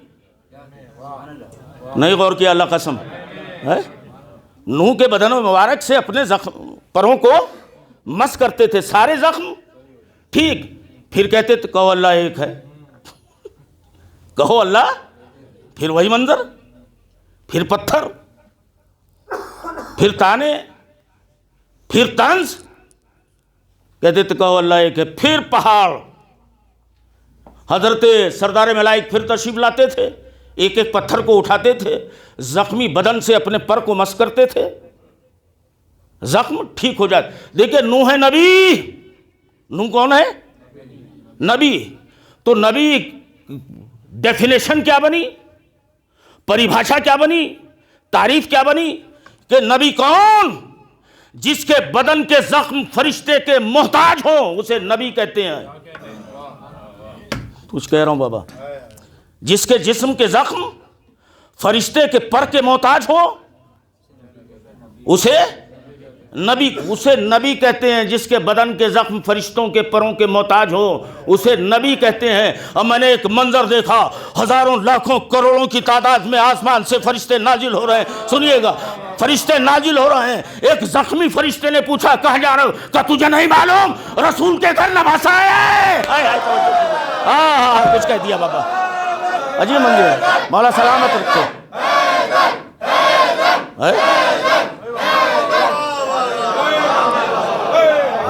نہیں؟ غور کیا؟ اللہ قسم ہے، نوح کے بدن مبارک سے اپنے پروں کو مس کرتے تھے، سارے زخم ٹھیک. پھر کہتے تھے کہو اللہ ایک ہے، کہو اللہ، پھر وہی منظر، پھر پتھر، پھر تانے، پھر طنز، کہتے تھے کہو اللہ ایک ہے. پھر پہاڑ، حضرت سردار ملائک پھر تشریف لاتے تھے، ایک ایک پتھر کو اٹھاتے تھے، زخمی بدن سے اپنے پر کو مس کرتے تھے، زخم ٹھیک ہو جاتے. دیکھیں نوح ہے نبی، نوح کون ہے؟ نبی. تو نبی ڈیفینیشن کیا بنی، پریبھاشا کیا بنی، تعریف کیا بنی کہ نبی کون؟ جس کے بدن کے زخم فرشتے کے محتاج ہوں اسے نبی کہتے ہیں. کچھ کہہ رہا ہوں بابا؟ جس کے جسم کے زخم فرشتے کے پر کے محتاج ہو اسے نبی کہتے ہیں. جس کے بدن کے زخم فرشتوں کے پروں کے محتاج ہو اسے نبی کہتے ہیں. اور میں نے ایک منظر دیکھا، ہزاروں لاکھوں کروڑوں کی تعداد میں آسمان سے فرشتے نازل ہو رہے ہیں. سنیے گا، فرشتے نازل ہو رہے ہیں. ایک زخمی فرشتے نے پوچھا کہاں جا رہے ہو؟ کہا تجھے نہیں معلوم رسول کے گھر نواسا ہے. ہاں کچھ کہہ دیا بابا، عجیب منظر ہے. مولا سلامت رکھو.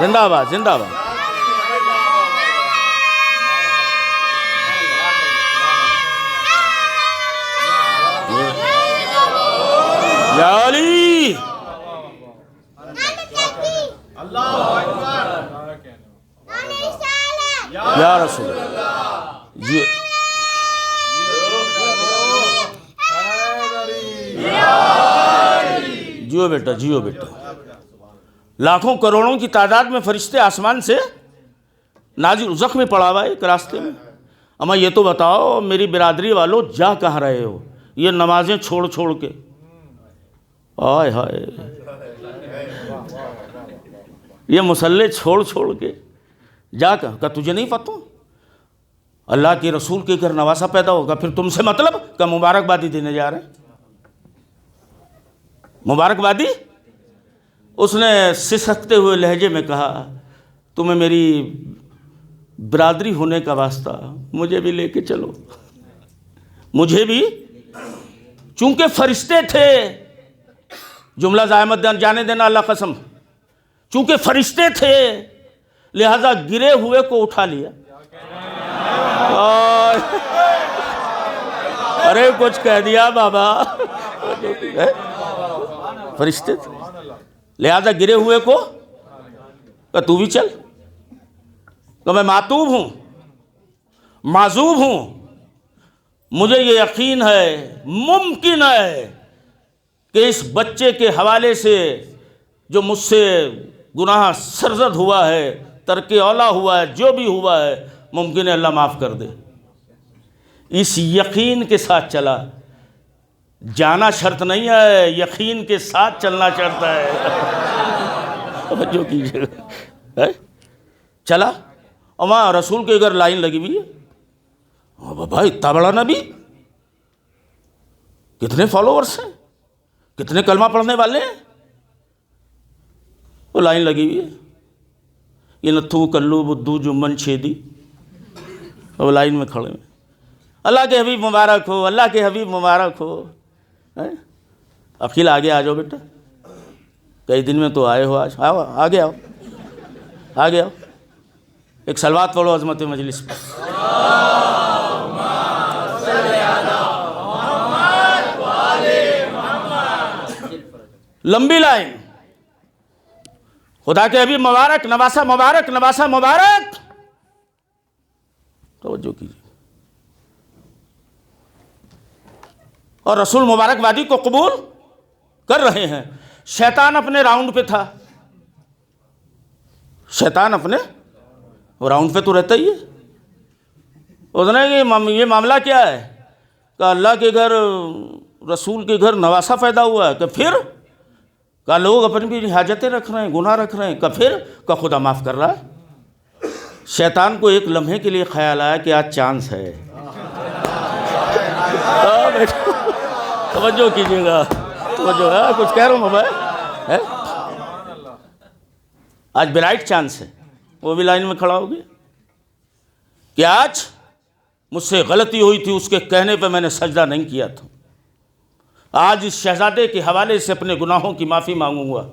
زندہ باد، زندہ باد. یا علی، یا رسول جی. جیو بیٹا، جیو بیٹا. لاکھوں کروڑوں کی تعداد میں فرشتے آسمان سے نازل. زخم پڑا ہوا ہے ایک راستے میں. اما یہ تو بتاؤ میری برادری والوں، جا کہاں رہے ہو یہ نمازیں چھوڑ چھوڑ کے؟ آئے ہائے، یہ مصلے چھوڑ چھوڑ کے جا کہاں؟ تجھے نہیں پتہ اللہ کے رسول کے گھر نواسا پیدا ہوگا؟ پھر تم سے مطلب کہ مبارکبادی دینے جا رہے ہیں. مبارکبادی. اس نے سسکتے ہوئے لہجے میں کہا تمہیں میری برادری ہونے کا واسطہ مجھے بھی لے کے چلو، مجھے بھی. چونکہ فرشتے تھے، جملہ زائمت جانے دینا اللہ قسم، چونکہ فرشتے تھے لہذا گرے ہوئے کو اٹھا لیا. ارے کچھ کہہ دیا بابا. فرشتے تھے لہذا گرے ہوئے کو کہ تو بھی چل. کہ میں معتوب ہوں، معذوب ہوں. مجھے یہ یقین ہے، ممکن ہے کہ اس بچے کے حوالے سے جو مجھ سے گناہ سرزد ہوا ہے، ترک اولا ہوا ہے، جو بھی ہوا ہے، ممکن ہے اللہ معاف کر دے. اس یقین کے ساتھ چلا. جانا شرط نہیں ہے، یقین کے ساتھ چلنا شرط ہے. جو کیجیے چلا. اور وہاں رسول کے گھر لائن لگی ہوئی ہے. بابا اتنا بڑا نبی، کتنے فالوورس ہیں، کتنے کلمہ پڑھنے والے ہیں. وہ لائن لگی ہوئی ہے. یہ نتھو کلو بدھو جمن چھیدی، وہ لائن میں کھڑے ہیں. اللہ کے حبیب مبارک ہو، اللہ کے حبیب مبارک ہو. عقیل آگے آ جاؤ بیٹا، کئی دن میں تو آئے ہو، آج آؤ، آگے آؤ، آگے آؤ. ایک صلوات پڑھو عظمت مجلس پر. لمبی لائن. خدا کے حبیب مبارک، نواسا مبارک، نواسا مبارک. توجہ کیجیے. اور رسول مبارک وادی کو قبول کر رہے ہیں. شیطان اپنے راؤنڈ پہ تھا. شیطان اپنے راؤنڈ پہ تو رہتا ہی ہے. اس نے کہ یہ معاملہ کیا ہے؟ کہ اللہ کے گھر رسول کے گھر نواسا پیدا ہوا ہے. کہ پھر کہ لوگ اپنی بھی حاجتیں رکھ رہے ہیں, گناہ رکھ رہے ہیں. کہ پھر کہ خدا معاف کر رہا ہے. شیطان کو ایک لمحے کے لیے خیال آیا کہ آج چانس ہے. توجہ کیجیے گا, توجہ ہے, کچھ کہہ رہا ہوں میں. آج برائٹ چانس ہے. وہ بھی لائن میں کھڑا ہو گیا کہ آج مجھ سے غلطی ہوئی تھی, اس کے کہنے پہ میں نے سجدہ نہیں کیا تھا. آج اس شہزادے کے حوالے سے اپنے گناہوں کی معافی مانگوں گا,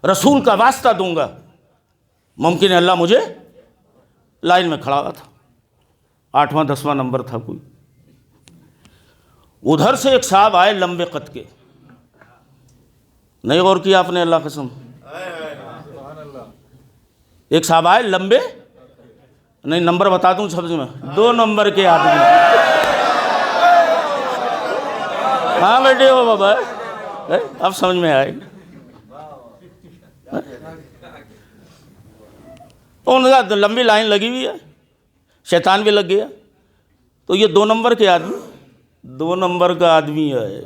رسول کا واسطہ دوں گا. ممکن ہے اللہ مجھے لائن میں کھڑا ہوا تھا, 8واں 10واں نمبر تھا کوئی. ادھر سے ایک صاحب آئے لمبے قد کے. نہیں غور کیا آپ نے؟ اللہ قسم. ایک صاحب آئے لمبے, نہیں نمبر بتا دوں سب سے میں, 2 نمبر کے آدمی. ہاں بیٹھے ہو بابا, اب سمجھ میں آئے. ان کا لمبی لائن لگی ہوئی ہے, شیطان بھی لگ گیا. تو یہ 2 نمبر کے آدمی, 2 نمبر کا آدمی ہے.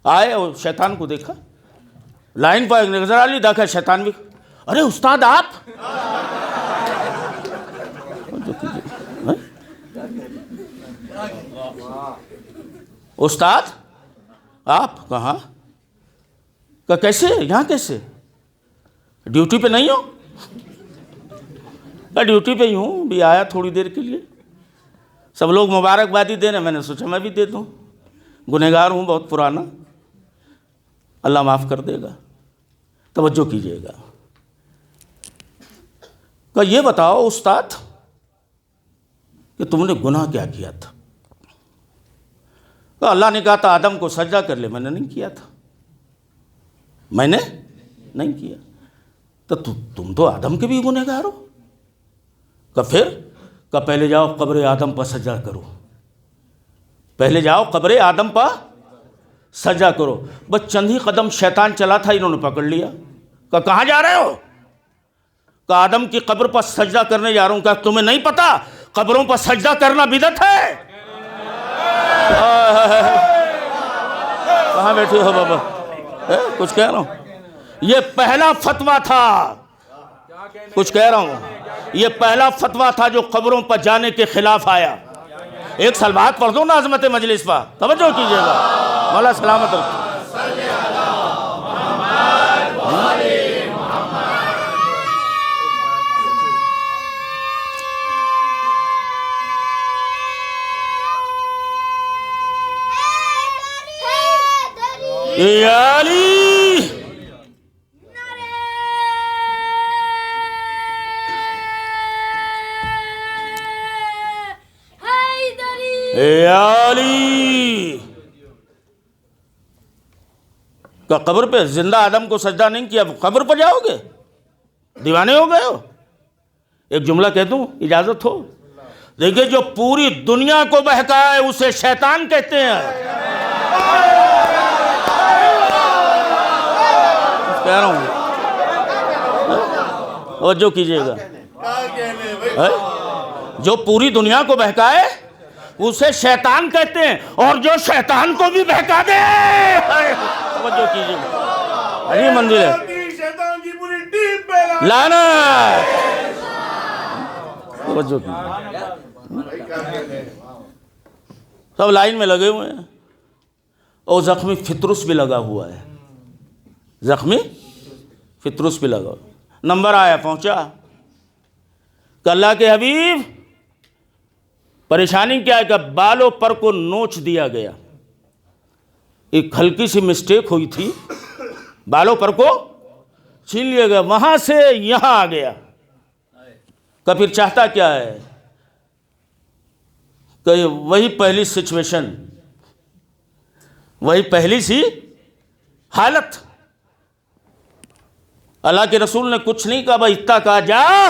آئے اور شیطان کو دیکھا, لائن پر نظر آ لی, دیکھا شیطان بھی. ارے استاد آپ, استاد آپ کہاں؟ کہ کیسے یہاں کیسے؟ ڈیوٹی پہ نہیں ہو؟ کہ ڈیوٹی پہ ہی ہوں, بھی آیا تھوڑی دیر کے لیے. سب لوگ مبارکبادی دے رہے, میں نے سوچا میں بھی دے دوں. گنہگار ہوں بہت پرانا, اللہ معاف کر دے گا. توجہ کیجیے گا. کہ یہ بتاؤ استاد کہ تم نے گناہ کیا کیا تھا؟ کہ اللہ نے کہا تھا آدم کو سجدہ کر لے, میں نے نہیں کیا تھا. میں نے نہیں کیا. تو تم تو آدم کے بھی گنہگار ہو. کہ پھر؟ کہ پہلے جاؤ قبر آدم پر سجدہ کرو, پہلے جاؤ قبر آدم پر سجدہ کرو. بس چند ہی قدم شیطان چلا تھا, انہوں نے پکڑ لیا. کہ کہاں جا رہے ہو؟ کہ آدم کی قبر پر سجدہ کرنے جا رہا ہوں. کہ تمہیں نہیں پتا قبروں پر سجدہ کرنا بدعت ہے؟ کہاں بیٹھے ہو بابا, کچھ کہہ رہا ہوں. یہ پہلا فتویٰ تھا, کچھ کہہ رہا ہوں, یہ پہلا فتویٰ تھا جو قبروں پر جانے کے خلاف آیا. ایک سلوات پڑھ دو نا عظمت مجلس پر, توجہ کیجیے گا. مولا سلامت رکھو. یا علی یا علی. کہ قبر پہ زندہ آدم کو سجدہ نہیں کیا, قبر پر جاؤ گے؟ دیوانے ہو گئے ہو؟ ایک جملہ کہہ دوں, اجازت ہو؟ دیکھیں جو پوری دنیا کو بہکائے اسے شیطان کہتے ہیں. کہہ رہا ہوں, توجہ کیجیے گا. جو پوری دنیا کو بہکائے اسے شیطان کہتے ہیں, اور جو شیطان کو بھی بہکا دے, توجہ کیجیے گا, علی منزل ہے, لعنت. توجہ کیجیے. سب لائن میں لگے ہوئے ہیں, اور زخمی فطرس بھی لگا ہوا ہے, زخمی فطرس بھی لگا. نمبر آیا, پہنچا. کہ اللہ کے حبیب پریشانی کیا ہے؟ کہ بالوں پر کو نوچ دیا گیا, ایک ہلکی سی مسٹیک ہوئی تھی, بالوں پر کو چھین لیا گیا, وہاں سے یہاں آ گیا. کہ پھر چاہتا کیا ہے؟ کہ وہی پہلی سچویشن, وہی پہلی سی حالت. اللہ کے رسول نے کچھ نہیں کہا, بھائی اتنا کہا, جا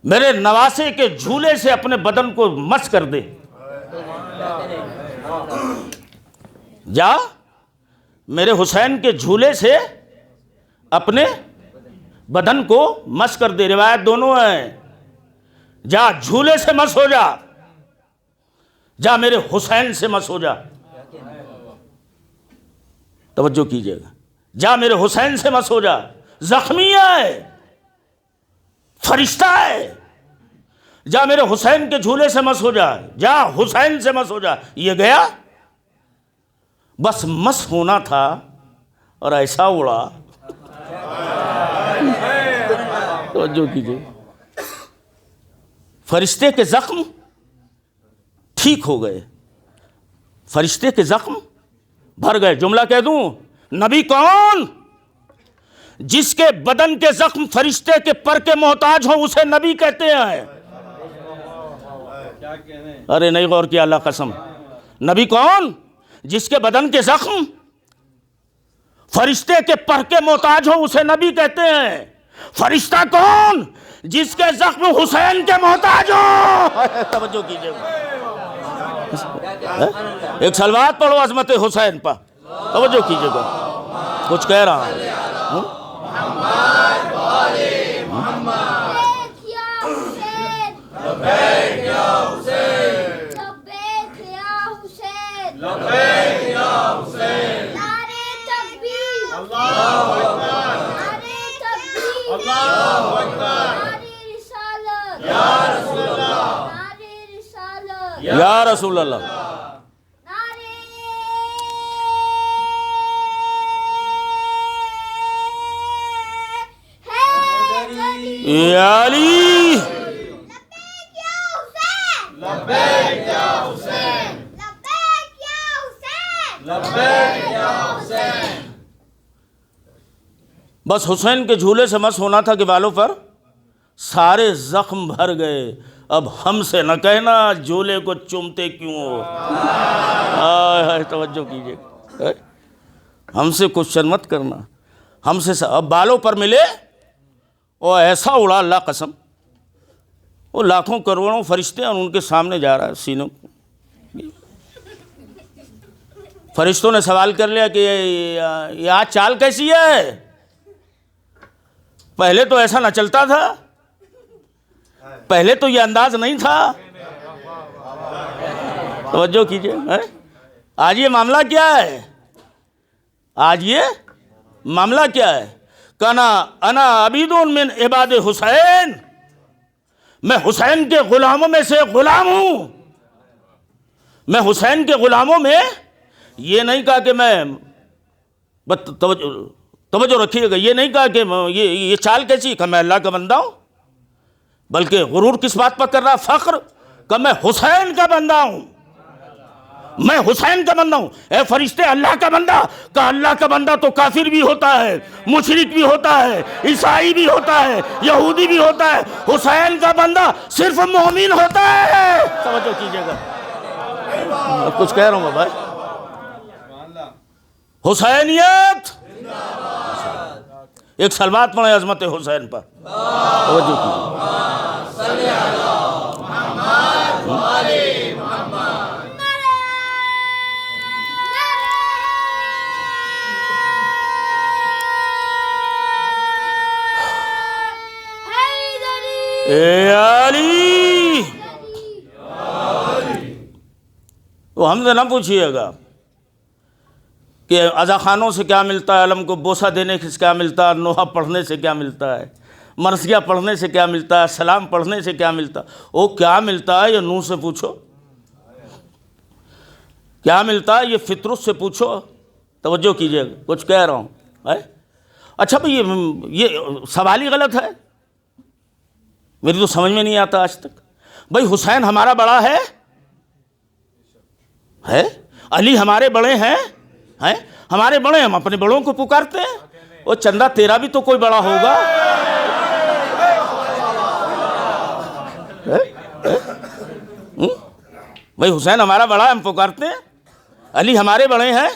میرے نواسے کے جھولے سے اپنے بدن کو مس کر دے. جا میرے حسین کے جھولے سے اپنے بدن کو مس کر دے. روایت دونوں ہیں, جا جھولے سے مس ہو جا، جا میرے حسین سے مس ہو جا. توجہ کیجئے گا، جا میرے حسین سے مس ہو جا. زخمی ہے، فرشتہ ہے، جا میرے حسین کے جھولے سے مس ہو جا، جا حسین سے مس ہو جا. یہ گیا، بس مس ہونا تھا اور ایسا اڑا. توجہ کیجئے، فرشتے کے زخم ٹھیک ہو گئے، فرشتے کے زخم بھر گئے. جملہ کہہ دوں، نبی کون؟ جس کے بدن کے زخم فرشتے کے پر کے محتاج ہوں اسے نبی کہتے ہیں. ارے نہیں غور کیا، اللہ قسم. نبی کون؟ جس کے بدن کے زخم فرشتے کے پر کے محتاج ہوں اسے نبی کہتے ہیں. فرشتہ کون؟ جس کے زخم حسین کے محتاج ہوں. توجہ کیجئے، ایک صلوات پڑھو عظمت حسین پر. توجہ کیجئے گا، کچھ کہہ رہا ہوں. یا رسول اللہ. یا علی. بس حسین کے جھولے سے مس ہونا تھا کہ بالوں پر سارے زخم بھر گئے. اب ہم سے نہ کہنا جھولے کو چومتے کیوں ہو. توجہ کیجئے، ہم سے کوشچن مت کرنا. ہم سے اب بالوں پر ملے اور ایسا اڑا، اللہ قسم. وہ لاکھوں کروڑوں فرشتے اور ان کے سامنے جا رہا ہے سینوں. فرشتوں نے سوال کر لیا کہ یہ آج چال کیسی ہے؟ پہلے تو ایسا نہ چلتا تھا، پہلے تو یہ انداز نہیں تھا. توجہ کیجئے، آج یہ معاملہ کیا ہے؟ آج یہ معاملہ کیا ہے؟ کنا انا عبید من عباد حسین، میں حسین کے غلاموں میں سے غلام ہوں. میں حسین کے غلاموں میں یہ نہیں کہا کہ میں، توجہ رکھیے گا، یہ نہیں کہا کہ یہ چال کیسی کہ میں اللہ کا بندہ ہوں، بلکہ غرور کس بات پر کر رہا؟ فخر کہ میں حسین کا بندہ ہوں، میں حسین کا بندہ ہوں. اے فرشتے، اللہ کا بندہ کہ اللہ کا بندہ تو کافر بھی ہوتا ہے، مشرک بھی ہوتا ہے، عیسائی بھی ہوتا ہے، یہودی بھی ہوتا ہے. حسین کا بندہ صرف مومن ہوتا ہے. توجہ کیجئے گا، کچھ کہہ رہا ہوں بھائی. حسینیت، ایک صلوات پڑھیں عظمت حسین پر. توجہ کیجئے. اے علی. وہ ہم سے نہ پوچھئے گا کہ عزا خانوں سے کیا ملتا ہے، علم کو بوسہ دینے سے کیا ملتا ہے، نوحہ پڑھنے سے کیا ملتا ہے، مرثیہ پڑھنے سے کیا ملتا ہے، سلام پڑھنے سے کیا ملتا ہے. وہ کیا ملتا ہے یہ نوح سے پوچھو، کیا ملتا ہے یہ فطرت سے پوچھو. توجہ کیجئے، کچھ کہہ رہا ہوں. اچھا بھئی یہ سوال ہی غلط ہے، میری تو سمجھ میں نہیں آتا آج تک. بھئی حسین ہمارا بڑا ہے، علی ہمارے بڑے ہیں، ہمارے بڑے، ہم اپنے بڑوں کو پکارتے ہیں. وہ چندہ تیرا بھی تو کوئی بڑا ہوگا. بھئی حسین ہمارا بڑا ہے، ہم پکارتے ہیں. علی ہمارے بڑے ہیں،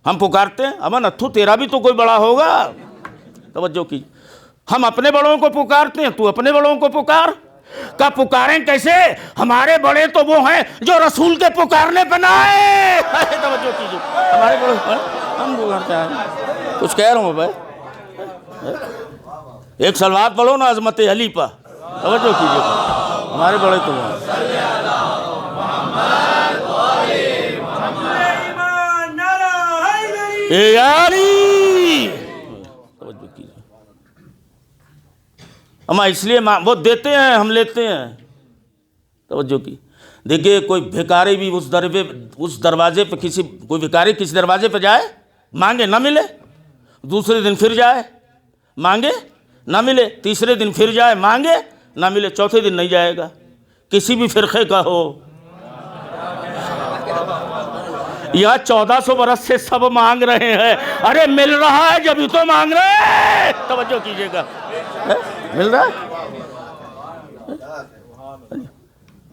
ہم پکارتے ہیں. امن اتھو تیرا بھی تو کوئی بڑا ہوگا. توجہ کی، ہم اپنے بڑوں کو پکارتے ہیں، تو اپنے بڑوں کو پکار. کا پکاریں کیسے؟ ہمارے بڑے تو وہ ہیں جو رسول کے پکارنے پہ نہ آئے. توجہ کیجیے، ہمارے بڑے ہم پکارتے ہیں. کچھ کہہ رہا ہوں بھائی. ایک صلوات پڑھو نا عظمت علی پر. توجہ کیجیے، ہمارے بڑے تو ہیں اے یاری، توجہ کیجیے، ہم اس لیے وہ دیتے ہیں ہم لیتے ہیں، توجہ کی۔ دیکھیے کوئی بھکاری بھی اس دروازے پہ کوئی بھکاری کسی دروازے پہ جائے، مانگے نہ ملے، دوسرے دن پھر جائے مانگے نہ ملے، تیسرے دن پھر جائے مانگے نہ ملے، چوتھے دن نہیں جائے گا، کسی بھی فرقے کا ہو۔ یا 1400 برس سے سب مانگ رہے ہیں، ارے مل رہا ہے جبھی تو مانگ رہے ہیں، توجہ کیجئے گا، مل رہا ہے۔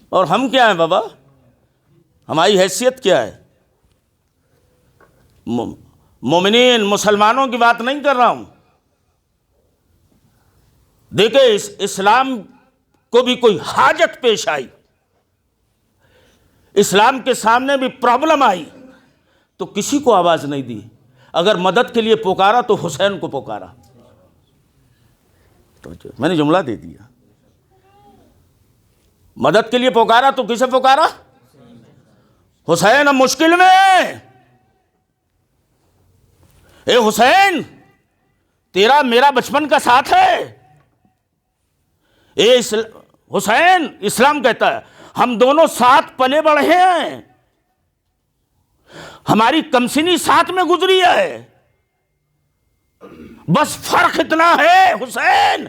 اور ہم کیا ہیں بابا، ہماری حیثیت کیا ہے؟ مومنین مسلمانوں کی بات نہیں کر رہا ہوں۔ دیکھیں اسلام کو بھی کوئی حاجت پیش آئی، اسلام کے سامنے بھی پرابلم آئی تو کسی کو آواز نہیں دی۔ اگر مدد کے لیے پکارا تو حسین کو پکارا۔ تو میں نے جملہ دے دیا، مدد کے لیے پکارا تو کسے پکارا؟ حسین اب مشکل میں، اے حسین تیرا میرا بچپن کا ساتھ ہے، اے حسین اسلام کہتا ہے ہم دونوں ساتھ پلے بڑھے ہیں، ہماری کمسنی ساتھ میں گزری ہے، بس فرق اتنا ہے حسین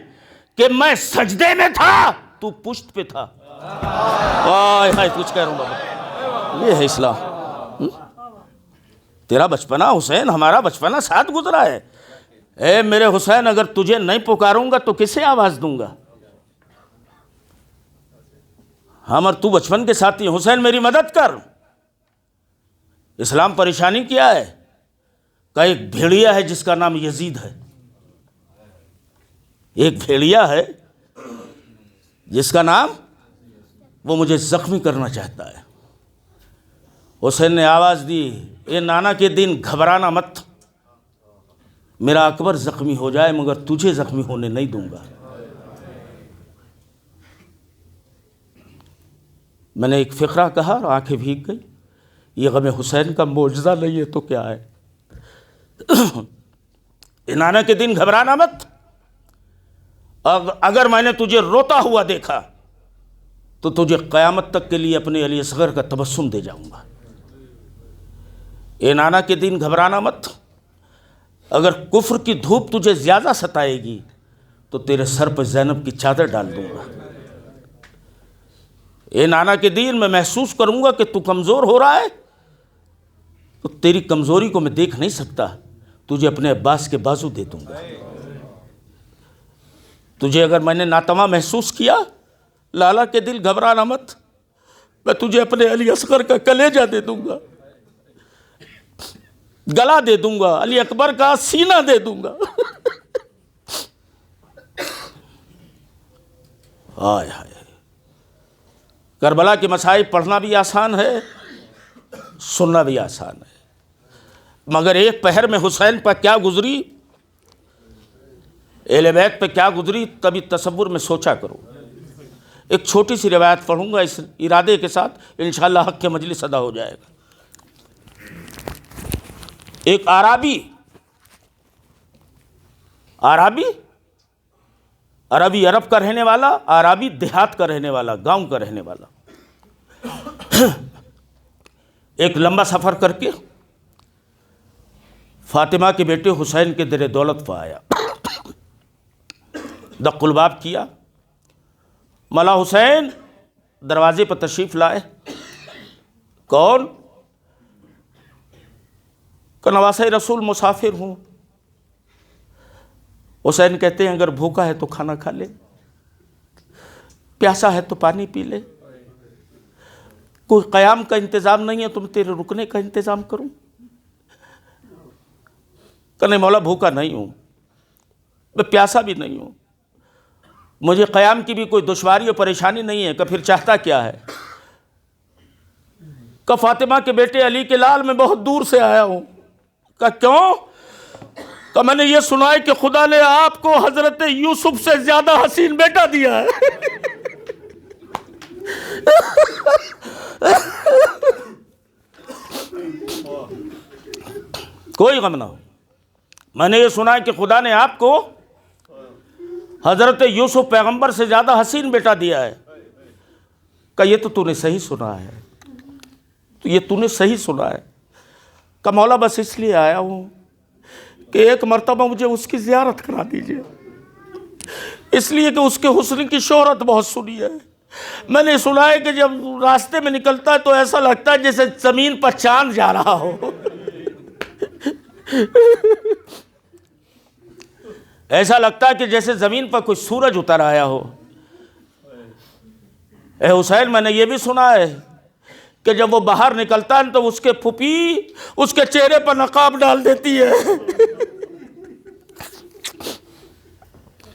کہ میں سجدے میں تھا تو پشت پہ تھا۔ کچھ کہہ رہا ہوں بابا، یہ ہے اسلام۔ تیرا بچپنا حسین ہمارا بچپنا ساتھ گزرا ہے، اے میرے حسین اگر تجھے نہیں پکاروں گا تو کسے آواز دوں گا؟ ہم اور تو بچپن کے ساتھی ہیں، حسین میری مدد کر۔ اسلام پریشانی کیا ہے کہ ایک بھیڑیا ہے جس کا نام یزید ہے، ایک بھیڑیا ہے جس کا نام، وہ مجھے زخمی کرنا چاہتا ہے۔ حسین نے آواز دی، اے نانا کے دن گھبرانا مت، میرا اکبر زخمی ہو جائے مگر تجھے زخمی ہونے نہیں دوں گا۔ میں نے ایک فقرہ کہا اور آنکھیں بھیگ گئی، یہ غم حسین کا معجزہ نہیں ہے تو کیا ہے؟ اے نانا کے دن گھبرانا مت، اگر میں نے تجھے روتا ہوا دیکھا تو تجھے قیامت تک کے لیے اپنے علی اصغر کا تبسم دے جاؤں گا۔ اے نانا کے دن گھبرانا مت، اگر کفر کی دھوپ تجھے زیادہ ستائے گی تو تیرے سر پہ زینب کی چادر ڈال دوں گا۔ اے نانا کے دین میں محسوس کروں گا کہ تو کمزور ہو رہا ہے تو تیری کمزوری کو میں دیکھ نہیں سکتا، تجھے اپنے عباس کے بازو دے دوں گا۔ تجھے اگر میں نے ناتواں محسوس کیا، لالا کے دل گھبرانا مت، میں تجھے اپنے علی اصغر کا کلیجہ دے دوں گا، گلا دے دوں گا، علی اکبر کا سینہ دے دوں گا۔ ہائے ہائے، کربلا کے مصائب پڑھنا بھی آسان ہے، سننا بھی آسان ہے، مگر ایک پہر میں حسین پر کیا گزری، اہل بیت پہ کیا گزری، کبھی تصور میں سوچا کرو۔ ایک چھوٹی سی روایت پڑھوں گا اس ارادے کے ساتھ، انشاءاللہ حق کے مجلس ادا ہو جائے گا۔ ایک عربی عرب کا رہنے والا، عربی دیہات کا رہنے والا، گاؤں کا رہنے والا، ایک لمبا سفر کر کے فاطمہ کے بیٹے حسین کے در دولت پہ آیا، دق الباب کیا، مولا حسین دروازے پر تشریف لائے، کون؟ کہ نواسہ رسول مسافر ہوں۔ حسین کہتے ہیں اگر بھوکا ہے تو کھانا کھا لے، پیاسا ہے تو پانی پی لے، کوئی قیام کا انتظام نہیں ہے تم تیرے رکنے کا انتظام کروں؟ کہ نہیں مولا بھوکا نہیں ہوں، میں پیاسا بھی نہیں ہوں، مجھے قیام کی بھی کوئی دشواری اور پریشانی نہیں ہے۔ کہ پھر چاہتا کیا ہے؟ کہ فاطمہ کے بیٹے علی کے لال میں بہت دور سے آیا ہوں۔ کہ کیوں؟ تو میں نے یہ سنا ہے کہ خدا نے آپ کو حضرت یوسف سے زیادہ حسین بیٹا دیا ہے. کوئی غم نہ ہو. میں نے یہ سنا ہے کہ خدا نے آپ کو حضرت یوسف پیغمبر سے زیادہ حسین بیٹا دیا ہے. کہ یہ تو نے صحیح سنا ہے, تو یہ تو نے صحیح سنا ہے. کہ مولا بس اس لیے آیا ہوں کہ ایک مرتبہ مجھے اس کی زیارت کرا دیجئے, اس لیے کہ اس کے حسن کی شہرت بہت سنی ہے. میں نے سنا ہے کہ جب راستے میں نکلتا ہے تو ایسا لگتا ہے جیسے زمین پر چاند جا رہا ہو. ایسا لگتا ہے کہ جیسے زمین پر کوئی سورج اتر آیا ہو. اے حسین, میں نے یہ بھی سنا ہے کہ جب وہ باہر نکلتا ہے تو اس کے پھوپھی اس کے چہرے پر نقاب ڈال دیتی ہے.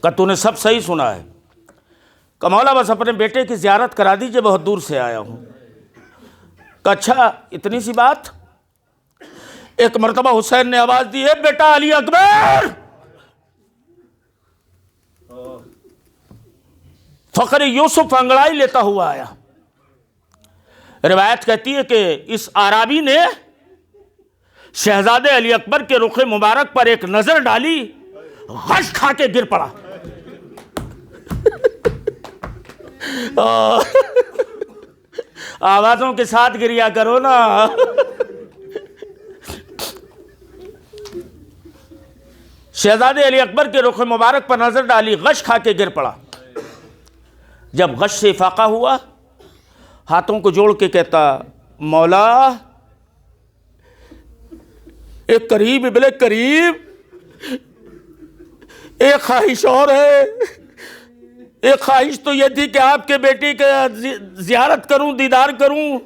کہ تو نے سب صحیح سنا ہے. کہ مولا بس اپنے بیٹے کی زیارت کرا دیجئے, بہت دور سے آیا ہوں. کہ اچھا اتنی سی بات. ایک مرتبہ حسین نے آواز دی, ہے بیٹا علی اکبر. فخر یوسف انگڑائی لیتا ہوا آیا. روایت کہتی ہے کہ اس آرابی نے شہزادے علی اکبر کے رخ مبارک پر ایک نظر ڈالی, غش کھا کے گر پڑا. آوازوں کے ساتھ گریا کرو نا. شہزادے علی اکبر کے رخ مبارک پر نظر ڈالی, غش کھا کے گر پڑا. جب غش سے افاقہ ہوا, ہاتھوں کو جوڑ کے کہتا, مولا ایک قریب ابن قریب, ایک خواہش اور ہے. ایک خواہش تو یہ تھی کہ آپ کے بیٹے کا زیارت کروں, دیدار کروں.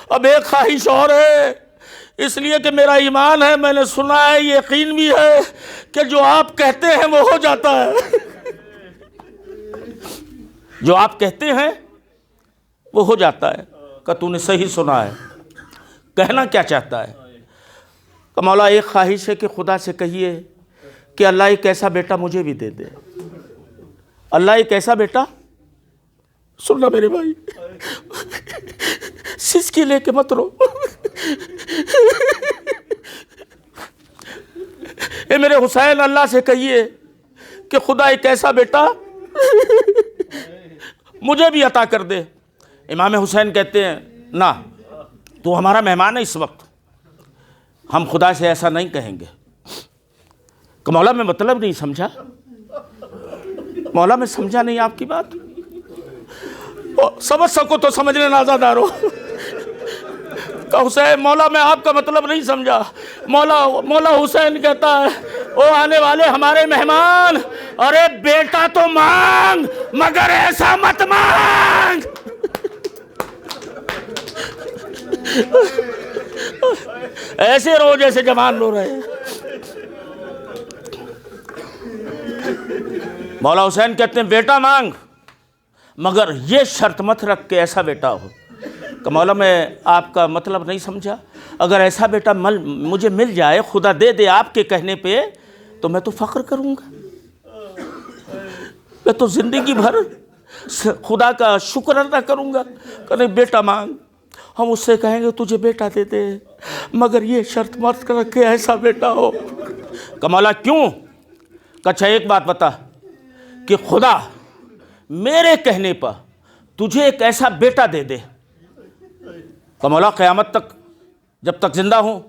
اب ایک خواہش اور ہے, اس لیے کہ میرا ایمان ہے, میں نے سنا ہے, یقین بھی ہے کہ جو آپ کہتے ہیں وہ ہو جاتا ہے. جو آپ کہتے ہیں وہ ہو جاتا ہے. کہ تو نے صحیح سنا ہے. کہنا کیا چاہتا ہے؟ کہ مولا ایک خواہش ہے کہ خدا سے کہیے کہ اللہ ایک ایسا بیٹا مجھے بھی دے دے. اللہ ایک ایسا بیٹا, سننا میرے بھائی, سسکی لے کے مت رو. اے میرے حسین, اللہ سے کہیے کہ خدا ایک ایسا بیٹا مجھے بھی عطا کر دے. امام حسین کہتے ہیں, نہ, تو ہمارا مہمان ہے اس وقت, ہم خدا سے ایسا نہیں کہیں گے. کہ مولا میں مطلب نہیں سمجھا. مولا میں سمجھا نہیں آپ کی بات. سمجھ سکو تو سمجھ لینا آزادارو. کہ حسین, مولا میں آپ کا مطلب نہیں سمجھا. مولا حسین کہتا ہے, او آنے والے ہمارے مہمان, ارے بیٹا تو مانگ مگر ایسا مت مانگ. ایسے رو جیسے جوان رو رہے ہیں. مولا حسین کہتے ہیں بیٹا مانگ مگر یہ شرط مت رکھ کے ایسا بیٹا ہو. کہ مولا میں آپ کا مطلب نہیں سمجھا. اگر ایسا بیٹا مجھے مل جائے, خدا دے دے آپ کے کہنے پہ, تو میں تو فخر کروں گا. میں تو زندگی بھر خدا کا شکر ادا کروں گا. کہ نہیں بیٹا مانگ, ہم اس سے کہیں گے تجھے بیٹا دے دے مگر یہ شرط مت رکھ کے ایسا بیٹا ہو. کہ مولا کیوں؟ کہ اچھا ایک بات بتا, کہ خدا میرے کہنے پر تجھے ایک ایسا بیٹا دے دے. کہ مولا قیامت تک جب تک زندہ ہوں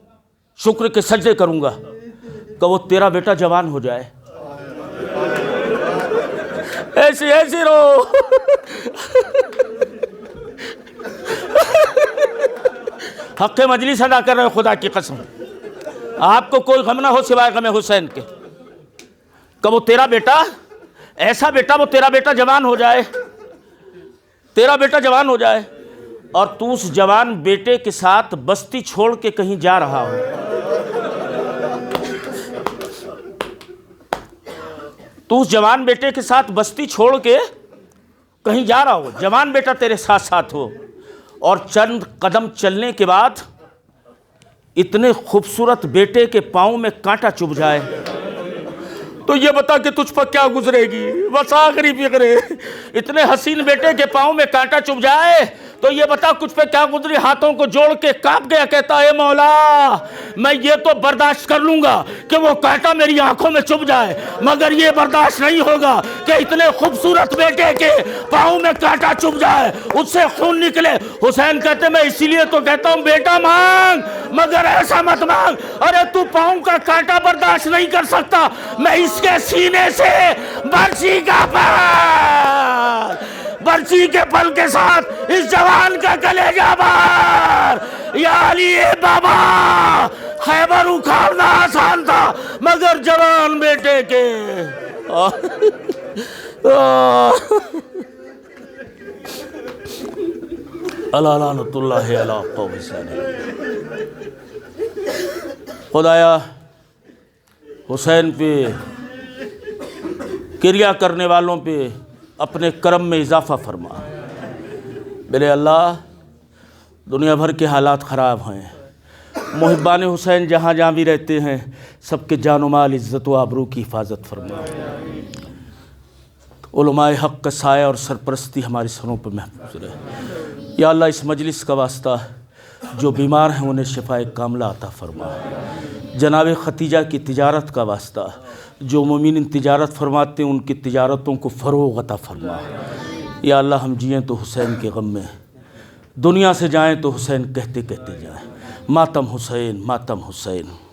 شکر کے سجدے کروں گا کہ وہ تیرا بیٹا جوان ہو جائے. ایسی رو. حق مجلس ادا کر رہے ہو, خدا کی قسم آپ کو کوئی غم نہ ہو سوائے غم حسین کے. کہ وہ تیرا بیٹا, ایسا بیٹا, وہ تیرا بیٹا جوان ہو جائے, تیرا بیٹا جوان ہو جائے, اور تو اس جوان بیٹے کے ساتھ بستی چھوڑ کے کہیں جا رہا ہو. تو اس جوان بیٹے کے ساتھ بستی چھوڑ کے کہیں جا رہا ہو, جوان بیٹا تیرے ساتھ ساتھ ہو, اور چند قدم چلنے کے بعد اتنے خوبصورت بیٹے کے پاؤں میں کانٹا چبھ جائے تو یہ بتا کہ تجھ پر کیا گزرے گی، بس آخری فکر ہے۔ اتنے حسین بیٹے کے پاؤں میں کانٹا چبھ جائے تو یہ بتا کچھ پہ کیا گزری۔ ہاتھوں کو جوڑ کے کانپ گیا، کہتا اے مولا میں یہ تو برداشت کر لوں گا کہ وہ کانٹا میری آنکھوں میں چبھ جائے، مگر یہ برداشت نہیں ہوگا کہ اتنے خوبصورت بیٹے کے پاؤں میں کانٹا چبھ جائے، اس سے خون نکلے۔ حسین کہتے میں اسی لیے تو کہتا ہوں بیٹا مانگ، مگر ایسا مت مانگ۔ ارے تو پاؤں کا کانٹا برداشت نہیں کر سکتا، میں اس کے سینے سے برچی کا پل، برچی کے پل کے ساتھ اس جوان کا کلیجہ باہر۔ یا علی بابا خیبر اکھاڑنا آسان تھا مگر جوان بیٹے کے اللہ لعنت اللہ علی قوم الظالمین۔ خدایا حسین پہ کریا کرنے والوں پہ اپنے کرم میں اضافہ فرما۔ میرے اللہ دنیا بھر کے حالات خراب ہیں، محبان حسین جہاں جہاں بھی رہتے ہیں سب کے جان و مال عزت و آبرو کی حفاظت فرما۔ علماء حق کا سایہ اور سرپرستی ہمارے سروں پر محفوظ رہے۔ یا اللہ اس مجلس کا واسطہ جو بیمار ہیں انہیں شفاء کاملہ عطا فرما۔ جناب ختیجہ کی تجارت کا واسطہ جو مومنین تجارت فرماتے ہیں ان کی تجارتوں کو فروغ عطا فرما۔ یا اللہ ہم جئیں تو حسین کے غم میں، دنیا سے جائیں تو حسین کہتے کہتے جائیں، ماتم حسین ماتم حسین۔